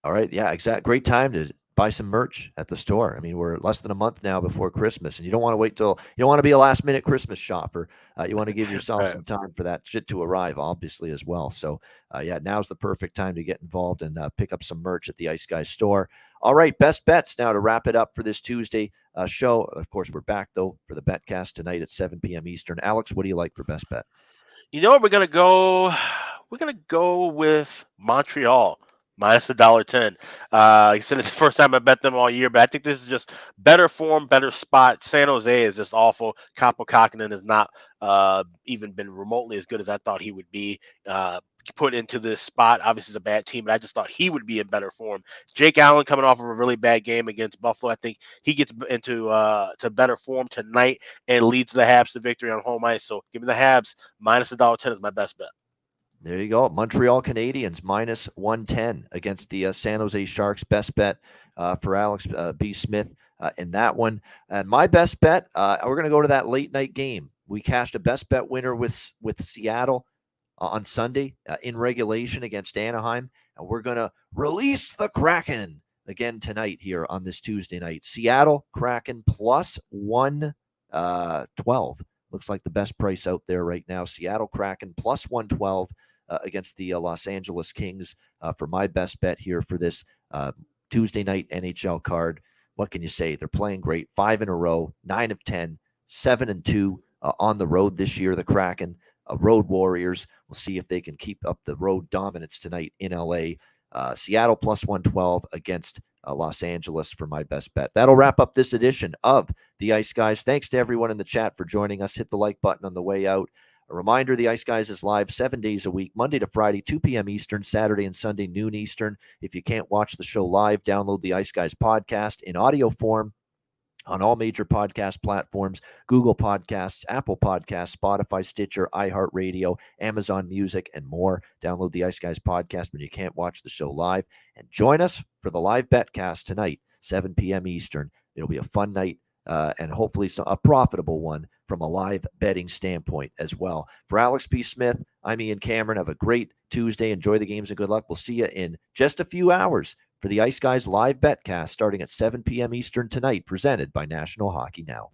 All right. Yeah, exactly. Great time to buy some merch at the store. I mean, we're less than a month now before Christmas, and you don't want to wait till you don't want to be a last minute Christmas shopper. You want to give yourself Right. some time for that shit to arrive, obviously, as well. So, yeah, now's the perfect time to get involved and pick up some merch at the Ice Guys store. All right, best bets now to wrap it up for this Tuesday show. Of course, we're back, though, for the betcast tonight at 7 p.m. Eastern. Alex, what do you like for best bet? You know what? We're gonna go. We're gonna go with Montreal minus $1.10. Like I said, it's the first time I bet them all year, but I think this is just better form, better spot. San Jose is just awful. Kaapo Kakkonen has not even been remotely as good as I thought he would be. Put into this spot. Obviously, it's a bad team, but I just thought he would be in better form. Jake Allen coming off of a really bad game against Buffalo. I think he gets into to better form tonight and leads the Habs to victory on home ice. So give me the Habs minus $1.10 is my best bet. There you go. Montreal Canadiens minus 110 against the San Jose Sharks. Best bet for Alex B. Smith in that one. And my best bet, we're going to go to that late night game. We cashed a best bet winner with Seattle on Sunday in regulation against Anaheim. And we're going to release the Kraken again tonight here on this Tuesday night. Seattle Kraken plus 112. Looks like the best price out there right now. Seattle Kraken plus 112 against the Los Angeles Kings for my best bet here for this Tuesday night NHL card. What can you say? They're playing great. 5 in a row, 9 of 10, 7-2 on the road this year, the Kraken. Road Warriors. We'll see if they can keep up the road dominance tonight in LA. Seattle plus 112 against Los Angeles for my best bet. That'll wrap up this edition of the Ice Guys. Thanks to everyone in the chat for joining us. Hit the like button on the way out. A reminder, the Ice Guys is live 7 days a week, Monday to Friday, 2 p.m. Eastern, Saturday and Sunday, noon Eastern. If you can't watch the show live, download the Ice Guys podcast in audio form on all major podcast platforms: Google Podcasts, Apple Podcasts, Spotify, Stitcher, iHeartRadio, Amazon Music, and more. Download the Ice Guys podcast when you can't watch the show live. And join us for the live betcast tonight, 7 p.m. Eastern. It'll be a fun night and hopefully a profitable one from a live betting standpoint as well. For Alex B. Smith, I'm Ian Cameron. Have a great Tuesday. Enjoy the games and good luck. We'll see you in just a few hours for the Ice Guys live betcast starting at 7 p.m. Eastern tonight, presented by National Hockey Now.